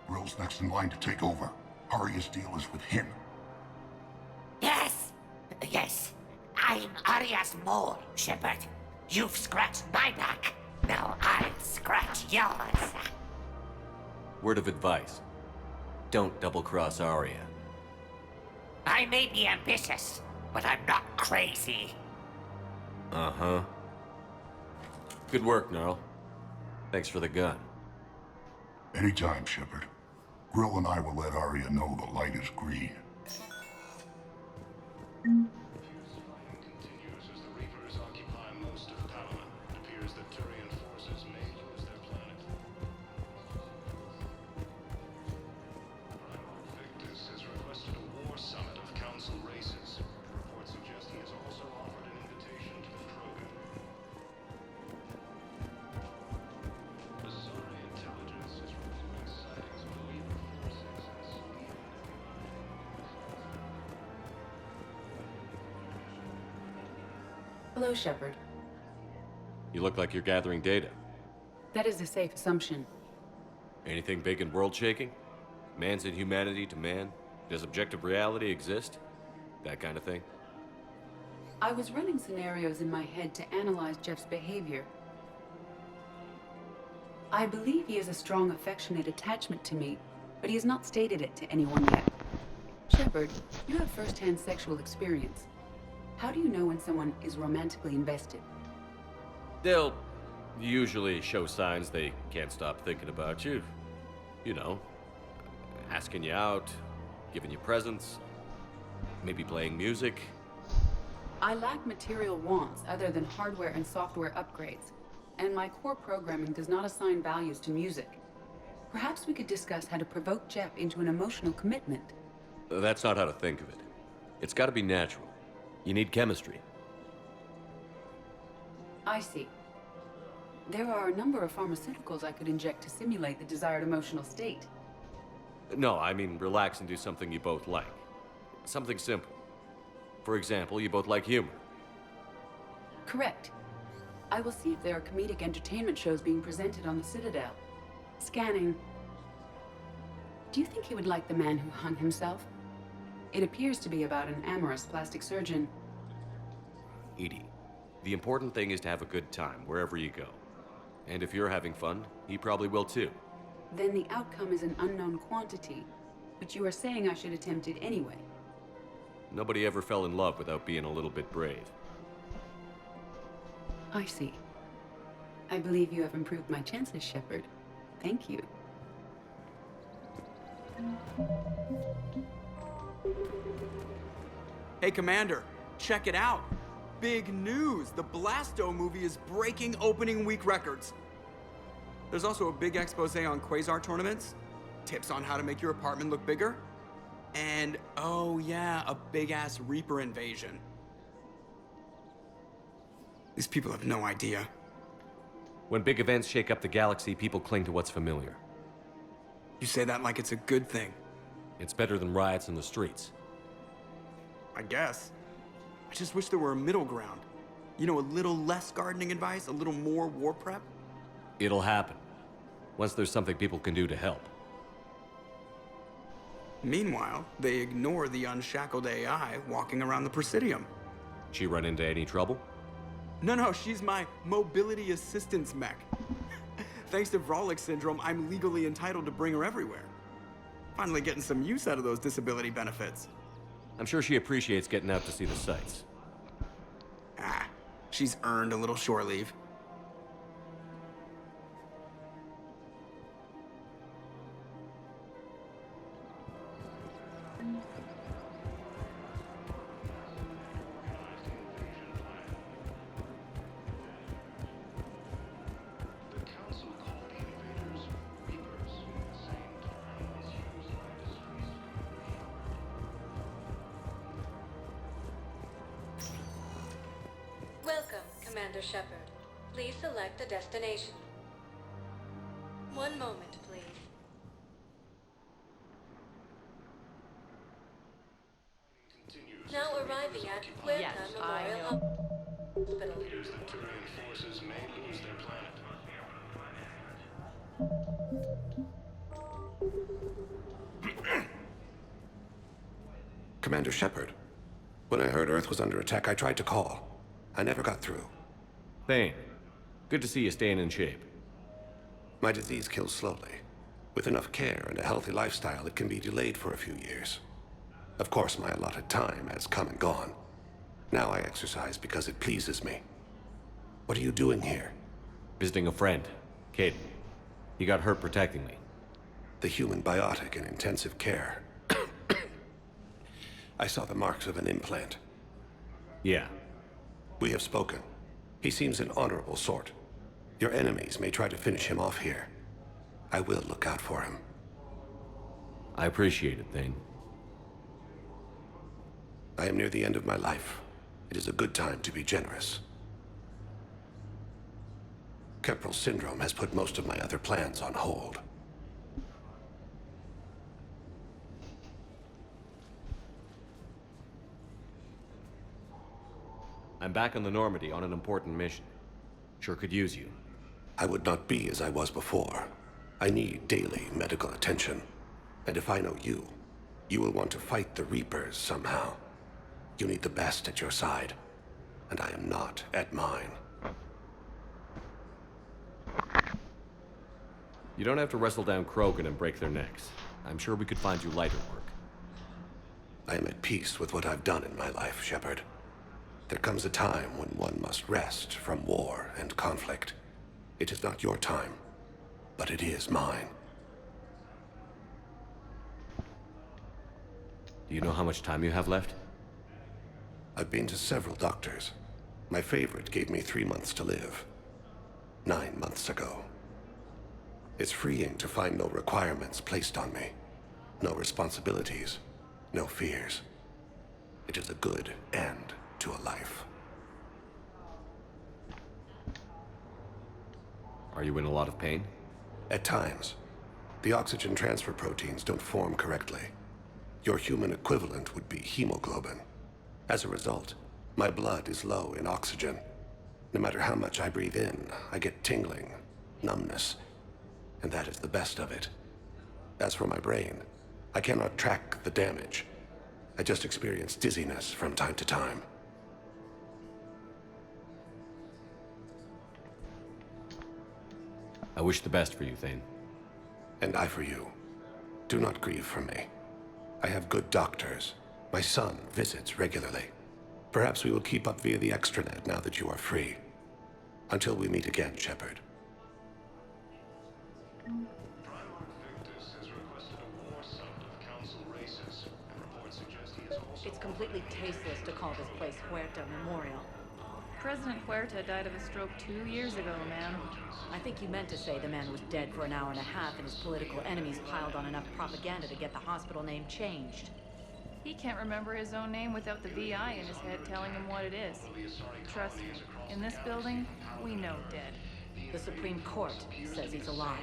Grill's next in line to take over. Arya's deal is with him. Yes. I'm Arya's mole, Shepard. You've scratched my back. Now I'll scratch yours. Word of advice. Don't double-cross Arya. I may be ambitious, but I'm not crazy. Uh-huh. Good work, Gnarl. Thanks for the gun. Anytime, Shepard. Grill and I will let Arya know the light is green. Continues as the Reapers occupy most of Palaman. It appears that Turian forces may lose their planet. Primarch Victus has requested a war summit of Council races. Reports suggest he has also offered an invitation to the Krogan. Asari intelligence is reporting sightings of Reaper forces as Hello, Shepard. You look like you're gathering data. That is a safe assumption. Anything big and world-shaking? Man's inhumanity to man? Does objective reality exist? That kind of thing? I was running scenarios in my head to analyze Jeff's behavior. I believe he has a strong affectionate attachment to me, but he has not stated it to anyone yet. Shepard, you have first-hand sexual experience. How do you know when someone is romantically invested? They'll usually show signs they can't stop thinking about you. You know, asking you out, giving you presents, maybe playing music. I lack material wants other than hardware and software upgrades, and my core programming does not assign values to music. Perhaps we could discuss how to provoke Jeff into an emotional commitment. That's not how to think of it. It's gotta be natural. You need chemistry. I see. There are a number of pharmaceuticals I could inject to simulate the desired emotional state. No, I mean relax and do something you both like. Something simple. For example, you both like humor. Correct. I will see if there are comedic entertainment shows being presented on the Citadel. Scanning. Do you think he would like The Man Who Hung Himself? It appears to be about an amorous plastic surgeon. EDI, the important thing is to have a good time wherever you go. And if you're having fun, he probably will too. Then the outcome is an unknown quantity, but you are saying I should attempt it anyway. Nobody ever fell in love without being a little bit brave. I see. I believe you have improved my chances, Shepard. Thank you. Hey, Commander, check it out. Big news! The Blasto movie is breaking opening week records. There's also a big expose on Quasar tournaments, tips on how to make your apartment look bigger, and, oh yeah, a big-ass Reaper invasion. These people have no idea. When big events shake up the galaxy, people cling to what's familiar. You say that like it's a good thing. It's better than riots in the streets. I guess. I just wish there were a middle ground. You know, a little less gardening advice, a little more war prep. It'll happen. Once there's something people can do to help. Meanwhile, they ignore the unshackled AI walking around the Presidium. She run into any trouble? No, she's my mobility assistance mech. Thanks to Vrolic syndrome, I'm legally entitled to bring her everywhere. Finally getting some use out of those disability benefits. I'm sure she appreciates getting out to see the sights. She's earned a little shore leave. Welcome, Commander Shepard. Please select a destination. One moment, please. Now arriving at Huerta Memorial Hospital. The Turian forces may lose their planet. Commander Shepard, when I heard Earth was under attack, I tried to call. I never got through. Thane, good to see you staying in shape. My disease kills slowly. With enough care and a healthy lifestyle, it can be delayed for a few years. Of course, my allotted time has come and gone. Now I exercise because it pleases me. What are you doing here? Visiting a friend, Caden. He got hurt protecting me. The human biotic in intensive care. I saw the marks of an implant. Yeah. We have spoken. He seems an honorable sort. Your enemies may try to finish him off here. I will look out for him. I appreciate it, Thane. I am near the end of my life. It is a good time to be generous. Keprel syndrome has put most of my other plans on hold. I'm back on the Normandy on an important mission. Sure could use you. I would not be as I was before. I need daily medical attention. And if I know you, You will want to fight the Reapers somehow. You need the best at your side, and I am not at mine. You don't have to wrestle down Krogan and break their necks. I'm sure we could find you lighter work. I am at peace with what I've done in my life, Shepard. There comes a time when one must rest from war and conflict. It is not your time, but it is mine. Do you know how much time you have left? I've been to several doctors. My favorite gave me 3 months to live. 9 months ago. It's freeing to find no requirements placed on me. No responsibilities. No fears. It is a good end to a life. Are you in a lot of pain? At times. The oxygen transfer proteins don't form correctly. Your human equivalent would be hemoglobin. As a result, my blood is low in oxygen. No matter how much I breathe in, I get tingling, numbness, and that is the best of it. As for my brain, I cannot track the damage. I just experience dizziness from time to time. I wish the best for you, Thane. And I for you. Do not grieve for me. I have good doctors. My son visits regularly. Perhaps we will keep up via the extranet now that you are free. Until we meet again, Shepard. It's completely tasteless to call this place Huerta Memorial. President Huerta died of a stroke 2 years ago, ma'am. I think you meant to say the man was dead for an hour and a half and his political enemies piled on enough propaganda to get the hospital name changed. He can't remember his own name without the VI in his head telling him what it is. Trust me, in this building, we know dead. The Supreme Court says he's alive.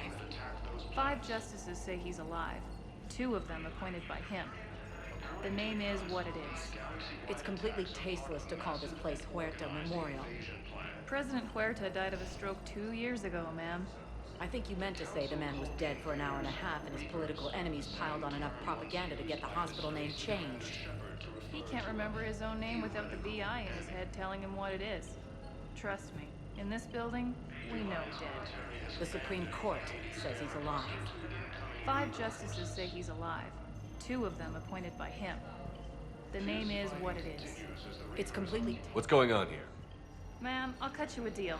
5 justices say he's alive. 2 of them appointed by him. The name is what it is. It's completely tasteless to call this place Huerta Memorial. President Huerta died of a stroke 2 years ago, ma'am. I think you meant to say the man was dead for an hour and a half and his political enemies piled on enough propaganda to get the hospital name changed. He can't remember his own name without the VI in his head telling him what it is. Trust me, in this building, we know dead. The Supreme Court says he's alive. 5 justices say he's alive. 2 of them appointed by him. The name is what it is. It's completely... What's going on here? Ma'am, I'll cut you a deal.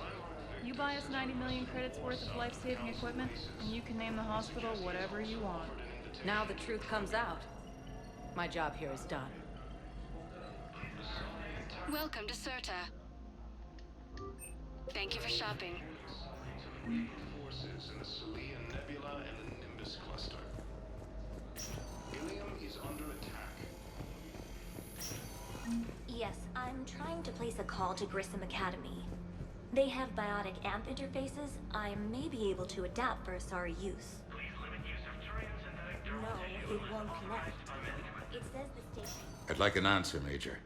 You buy us 90 million credits worth of life-saving equipment, and you can name the hospital whatever you want. Now the truth comes out. My job here is done. Welcome to Serta. Thank you for shopping. Forces in the Celian Nebula and the Nimbus cluster. Ilium is under attack. Yes, I'm trying to place a call to Grissom Academy. They have biotic AMP interfaces. I may be able to adapt for Asari use. No, it won't connect. It says the station... I'd like an answer, Major.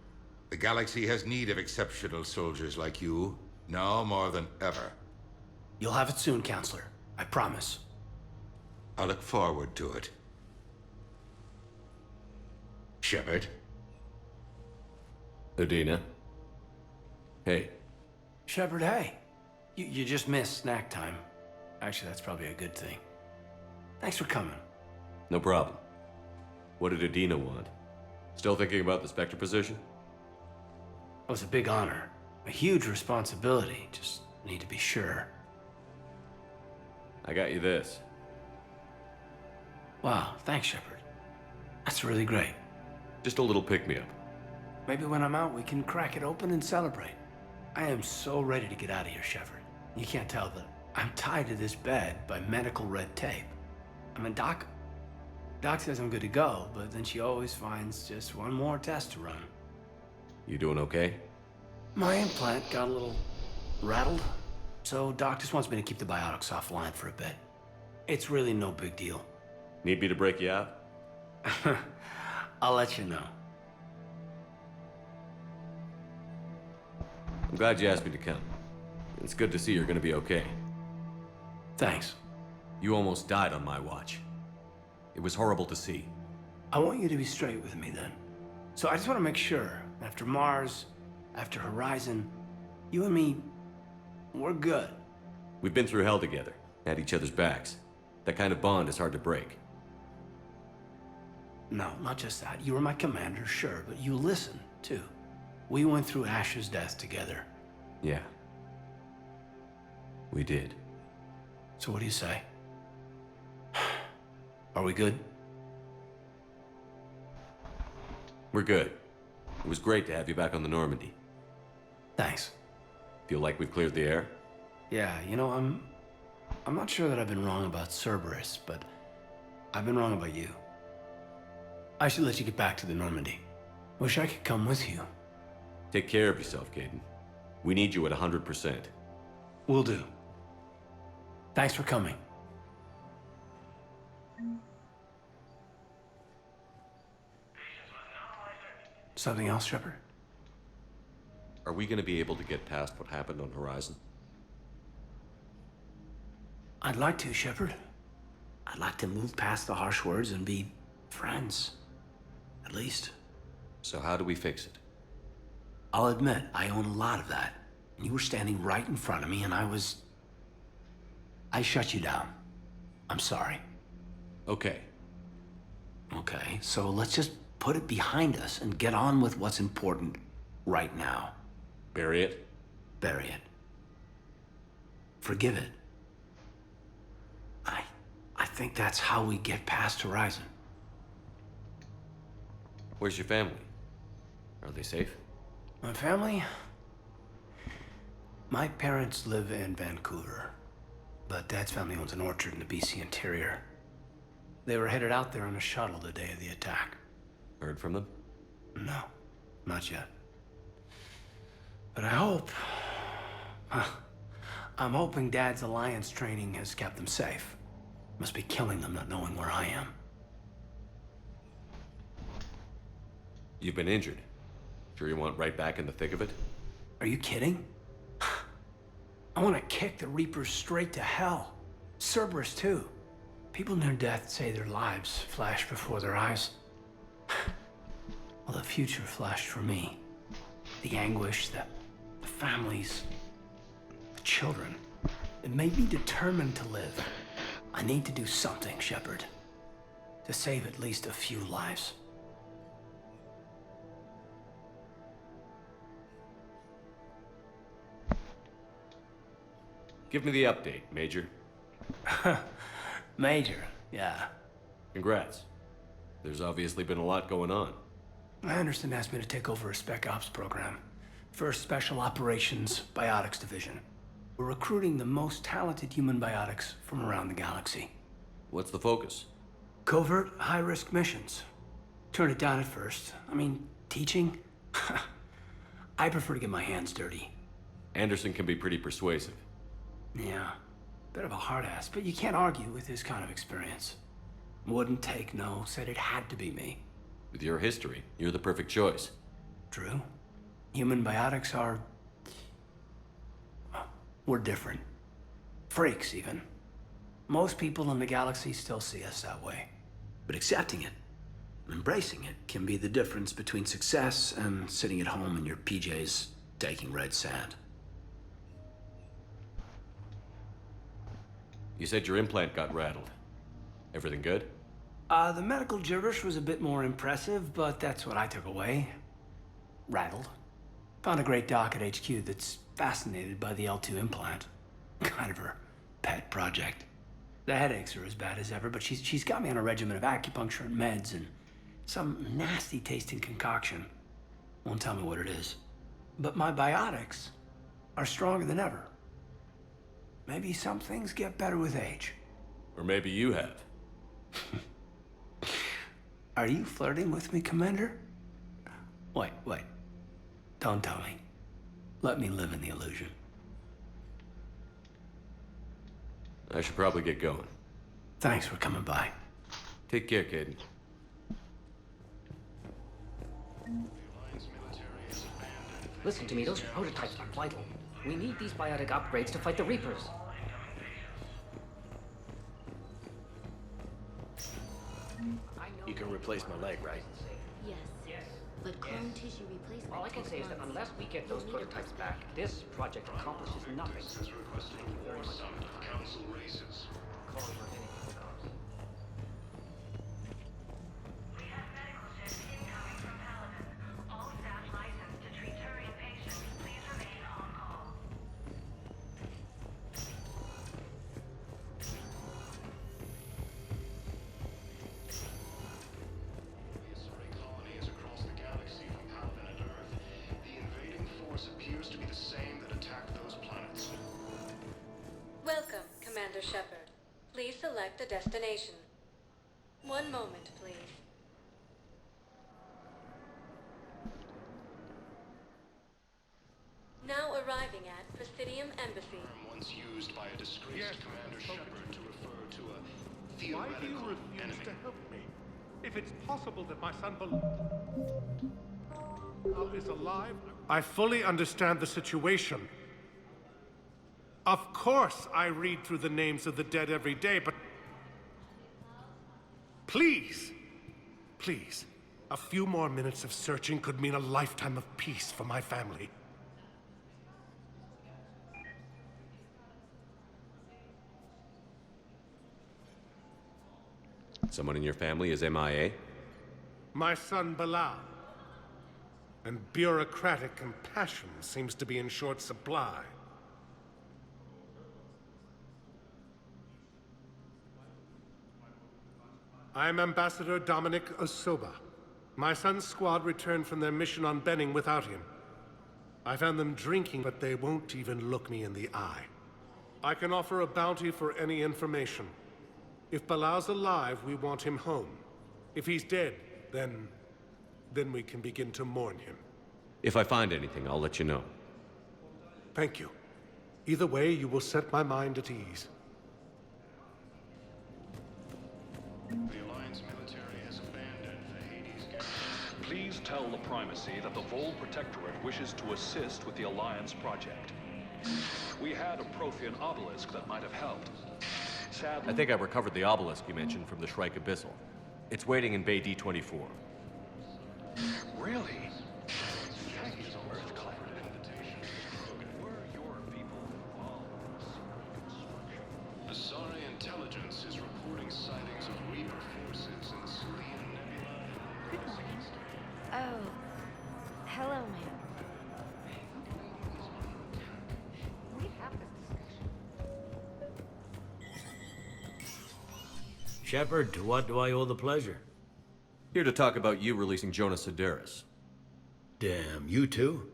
The galaxy has need of exceptional soldiers like you, now more than ever. You'll have it soon, Counselor. I promise. I look forward to it. Shepard? Udina? Hey. Shepard, hey. You just missed snack time. Actually, that's probably a good thing. Thanks for coming. No problem. What did Udina want? Still thinking about the Spectre position? It was a big honor. A huge responsibility. Just need to be sure. I got you this. Wow, thanks, Shepard. That's really great. Just a little pick-me-up. Maybe when I'm out, we can crack it open and celebrate. I am so ready to get out of here, Shepard. You can't tell, but I'm tied to this bed by medical red tape. I mean, Doc says I'm good to go, but then she always finds just one more test to run. You doing okay? My implant got a little rattled, so Doc just wants me to keep the biotics offline for a bit. It's really no big deal. Need me to break you out? I'll let you know. I'm glad you asked me to come. It's good to see you're gonna be okay. Thanks. You almost died on my watch. It was horrible to see. I want you to be straight with me then. So I just want to make sure, after Mars, after Horizon, you and me, we're good. We've been through hell together, had each other's backs. That kind of bond is hard to break. No, not just that. You were my commander, sure, but you listened, too. We went through Ash's death together. Yeah. We did. So what do you say? Are we good? We're good. It was great to have you back on the Normandy. Thanks. Feel like we've cleared the air? Yeah, you know, I'm not sure that I've been wrong about Cerberus, but I've been wrong about you. I should let you get back to the Normandy. Wish I could come with you. Take care of yourself, Caden. We need you at 100%. Will do. Thanks for coming. Something else, Shepard? Are we gonna be able to get past what happened on Horizon? I'd like to, Shepard. I'd like to move past the harsh words and be friends. At least. So how do we fix it? I'll admit, I own a lot of that. You were standing right in front of me and I shut you down. I'm sorry. Okay. Okay, so let's just put it behind us and get on with what's important right now. Bury it? Bury it. Forgive it. I think that's how we get past Horizon. Where's your family? Are they safe? My family? My parents live in Vancouver, but Dad's family owns an orchard in the BC interior. They were headed out there on a shuttle the day of the attack. Heard from them? No, not yet. But I hope... I'm hoping Dad's Alliance training has kept them safe. Must be killing them not knowing where I am. You've been injured. Sure you want right back in the thick of it? Are you kidding? I want to kick the Reapers straight to hell. Cerberus, too. People near death say their lives flash before their eyes. Well, the future flashed for me. The anguish, the families, the children. It made me determined to live. I need to do something, Shepard. To save at least a few lives. Give me the update, Major. Major, yeah. Congrats. There's obviously been a lot going on. Anderson asked me to take over a Spec Ops program. First Special Operations Biotics Division. We're recruiting the most talented human biotics from around the galaxy. What's the focus? Covert, high-risk missions. Turned it down at first. I mean, teaching? I prefer to get my hands dirty. Anderson can be pretty persuasive. Yeah, bit of a hard ass, but you can't argue with his kind of experience. Wouldn't take no, said it had to be me. With your history, you're the perfect choice. True. Human biotics are... we're different. Freaks, even. Most people in the galaxy still see us that way. But accepting it, embracing it, can be the difference between success and sitting at home in your PJs taking red sand. You said your implant got rattled. Everything good? The medical gibberish was a bit more impressive, but that's what I took away. Rattled. Found a great doc at HQ that's fascinated by the L2 implant. Kind of her pet project. The headaches are as bad as ever, but she's got me on a regimen of acupuncture and meds and some nasty tasting concoction. Won't tell me what it is. But my biotics are stronger than ever. Maybe some things get better with age. Or maybe you have. Are you flirting with me, Commander? Wait. Don't tell me. Let me live in the illusion. I should probably get going. Thanks for coming by. Take care, Caden. Listen to me, those prototypes are vital. We need these biotic upgrades to fight the Reapers. You can replace my leg, right? Yes. But clone tissue replacement. All I can say is that unless we get those prototypes back, this project accomplishes nothing. Has requested a war summit of council races. Appears to be the same that attacked those planets. Welcome, Commander Shepard. Please select a destination. One moment, please. Now arriving at Presidium Embassy. Once used by a disgraced Commander Shepard to refer to a Why do you theoretical refuse enemy. to help me? If it's possible that my son is alive, I fully understand the situation. Of course I read through the names of the dead every day, but... Please, please, a few more minutes of searching could mean a lifetime of peace for my family. Someone in your family is MIA? My son Bilal. And bureaucratic compassion seems to be in short supply. I'm Ambassador Dominic Osoba. My son's squad returned from their mission on Benning without him. I found them drinking, but they won't even look me in the eye. I can offer a bounty for any information. If Bilal's alive, we want him home. If he's dead, then we can begin to mourn him. If I find anything, I'll let you know. Thank you. Either way, you will set my mind at ease. The Alliance military has abandoned the Hades garrison. Please tell the Primacy that the Vol Protectorate wishes to assist with the Alliance project. We had a Prothean obelisk that might have helped. Sadly... I think I recovered the obelisk you mentioned from the Shrike Abyssal. It's waiting in Bay D-24. Really? Thank you, Earthclad. Were your people involved in the construction? Asari intelligence is reporting sightings of Reaper forces in the Selene Nebula. Good morning. Oh, hello, ma'am. We have this discussion. Shepard, to what do I owe the pleasure? Here to talk about you releasing Jonas Sedaris. Damn, you too?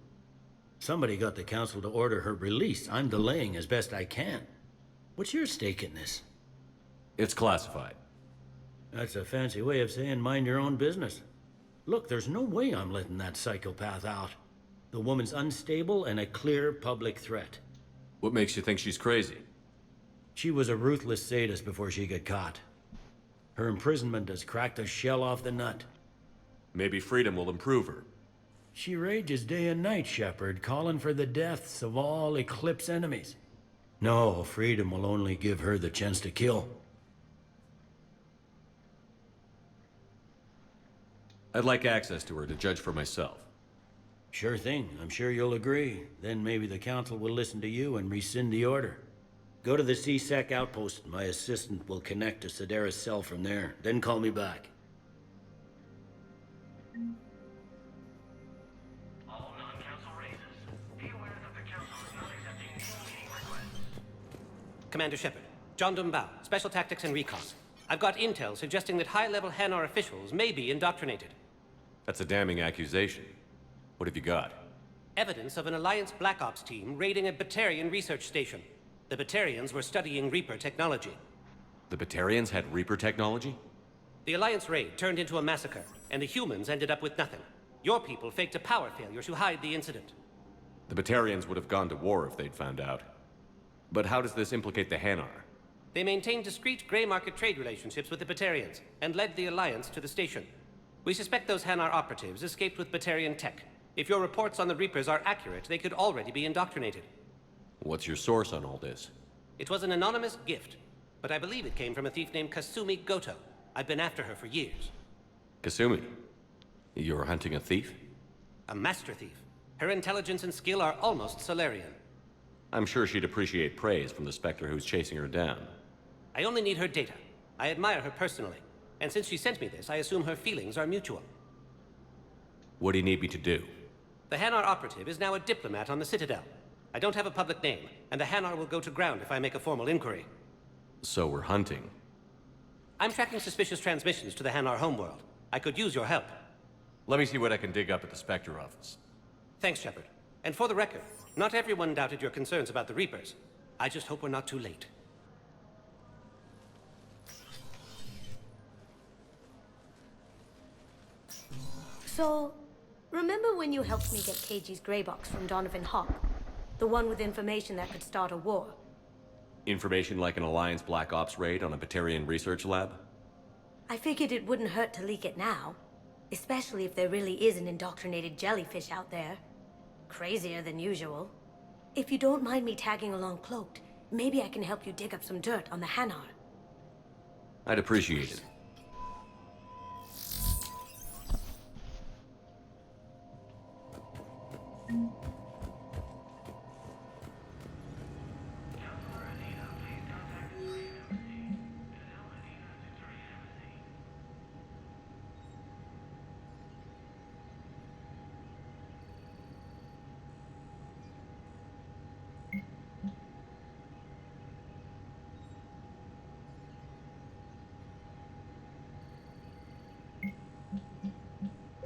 Somebody got the council to order her release. I'm delaying as best I can. What's your stake in this? It's classified. That's a fancy way of saying mind your own business. Look, there's no way I'm letting that psychopath out. The woman's unstable and a clear public threat. What makes you think she's crazy? She was a ruthless sadist before she got caught. Her imprisonment has cracked the shell off the nut. Maybe freedom will improve her. She rages day and night, Shepard, calling for the deaths of all Eclipse enemies. No, freedom will only give her the chance to kill. I'd like access to her to judge for myself. Sure thing. I'm sure you'll agree. Then maybe the council will listen to you and rescind the order. Go to the C-Sec outpost. My assistant will connect to Sedaris' cell from there. Then call me back. All non-council races, be aware that the council is not accepting any meeting requests. Commander Shepard, John Dumbao, Special Tactics and Recon. I've got intel suggesting that high-level Hanar officials may be indoctrinated. That's a damning accusation. What have you got? Evidence of an Alliance Black Ops team raiding a Batarian research station. The Batarians were studying Reaper technology. The Batarians had Reaper technology? The Alliance raid turned into a massacre, and the humans ended up with nothing. Your people faked a power failure to hide the incident. The Batarians would have gone to war if they'd found out. But how does this implicate the Hanar? They maintained discreet gray market trade relationships with the Batarians, and led the Alliance to the station. We suspect those Hanar operatives escaped with Batarian tech. If your reports on the Reapers are accurate, they could already be indoctrinated. What's your source on all this? It was an anonymous gift, but I believe it came from a thief named Kasumi Goto. I've been after her for years. Kasumi, you're hunting a thief? A master thief. Her intelligence and skill are almost Solarian. I'm sure she'd appreciate praise from the Spectre who's chasing her down. I only need her data. I admire her personally. And since she sent me this, I assume her feelings are mutual. What do you need me to do? The Hanar operative is now a diplomat on the Citadel. I don't have a public name, and the Hanar will go to ground if I make a formal inquiry. So we're hunting. I'm tracking suspicious transmissions to the Hanar homeworld. I could use your help. Let me see what I can dig up at the Spectre office. Thanks, Shepard. And for the record, not everyone doubted your concerns about the Reapers. I just hope we're not too late. So, remember when you helped me get KG's grey box from Donovan Hawk? The one with information that could start a war? Information like an Alliance Black Ops raid on a Batarian research lab? I figured it wouldn't hurt to leak it now. Especially if there really is an indoctrinated jellyfish out there. Crazier than usual. If you don't mind me tagging along cloaked, maybe I can help you dig up some dirt on the Hanar. I'd appreciate it.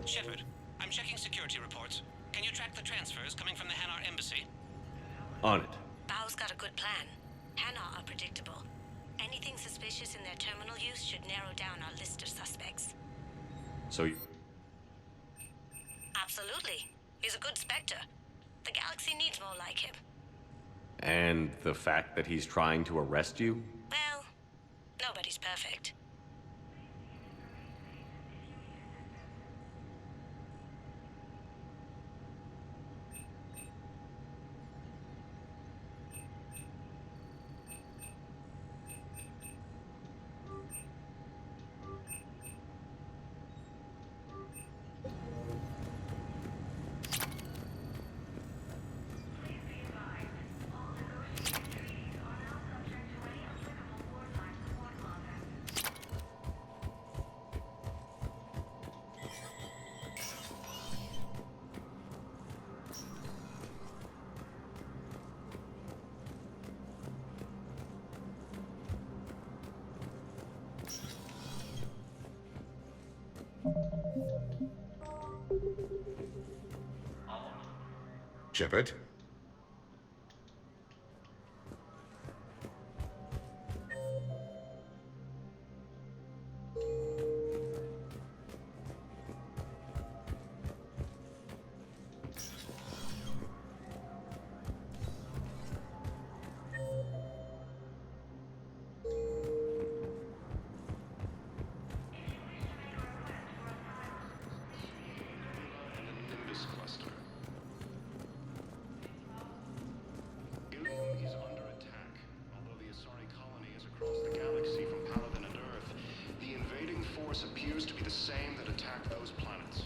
Shepard, I'm checking security reports. Can you track the transfers coming from the Hanar embassy? On it. Bao's got a good plan. Hanar are predictable. Anything suspicious in their terminal use should narrow down our list of suspects. So you... Absolutely. He's a good Spectre. The galaxy needs more like him. And the fact that he's trying to arrest you? Well, nobody's perfect. Shepard? Nimbus cluster. Ilium is under attack. Although the Asari colony is across the galaxy from Paladin and Earth, the invading force appears to be the same that attacked those planets.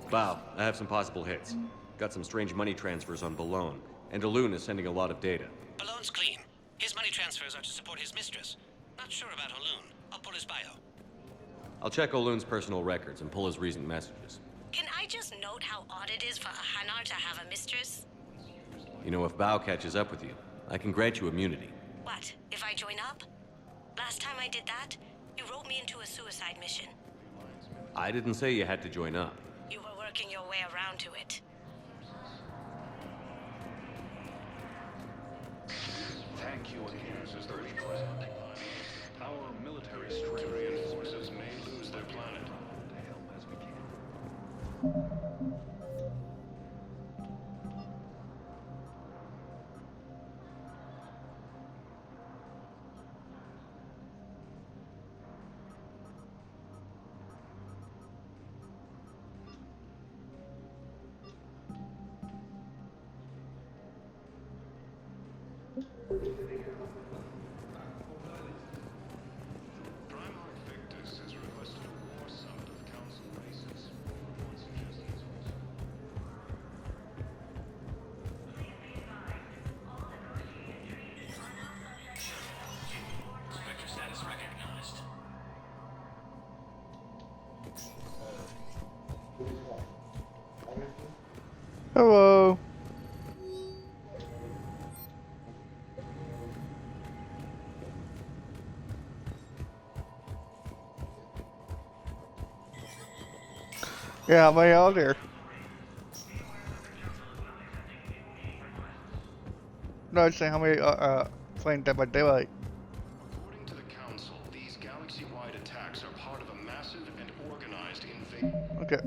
Bao, I have some possible hits. Got some strange money transfers on Balone, and Elune is sending a lot of data. Balone's clean. His money transfers are to support his mistress. Not sure about Elune. I'll pull his bio. I'll check Olune's personal records and pull his recent messages. Can I just note how odd it is for a Hanar to have a mistress? You know, if Bao catches up with you, I can grant you immunity. What, if I join up? Last time I did that, you wrote me into a suicide mission. I didn't say you had to join up. You were working your way around to it. Thank you again. This is the request. Our military strength forces may lose their planet. To help as we can. Primarch Victus is Hello. Yeah, how many are there? No, I'm saying how many playing Dead by Daylight. According to the Council, these galaxy-wide attacks are part of a massive and organized invasion. Okay.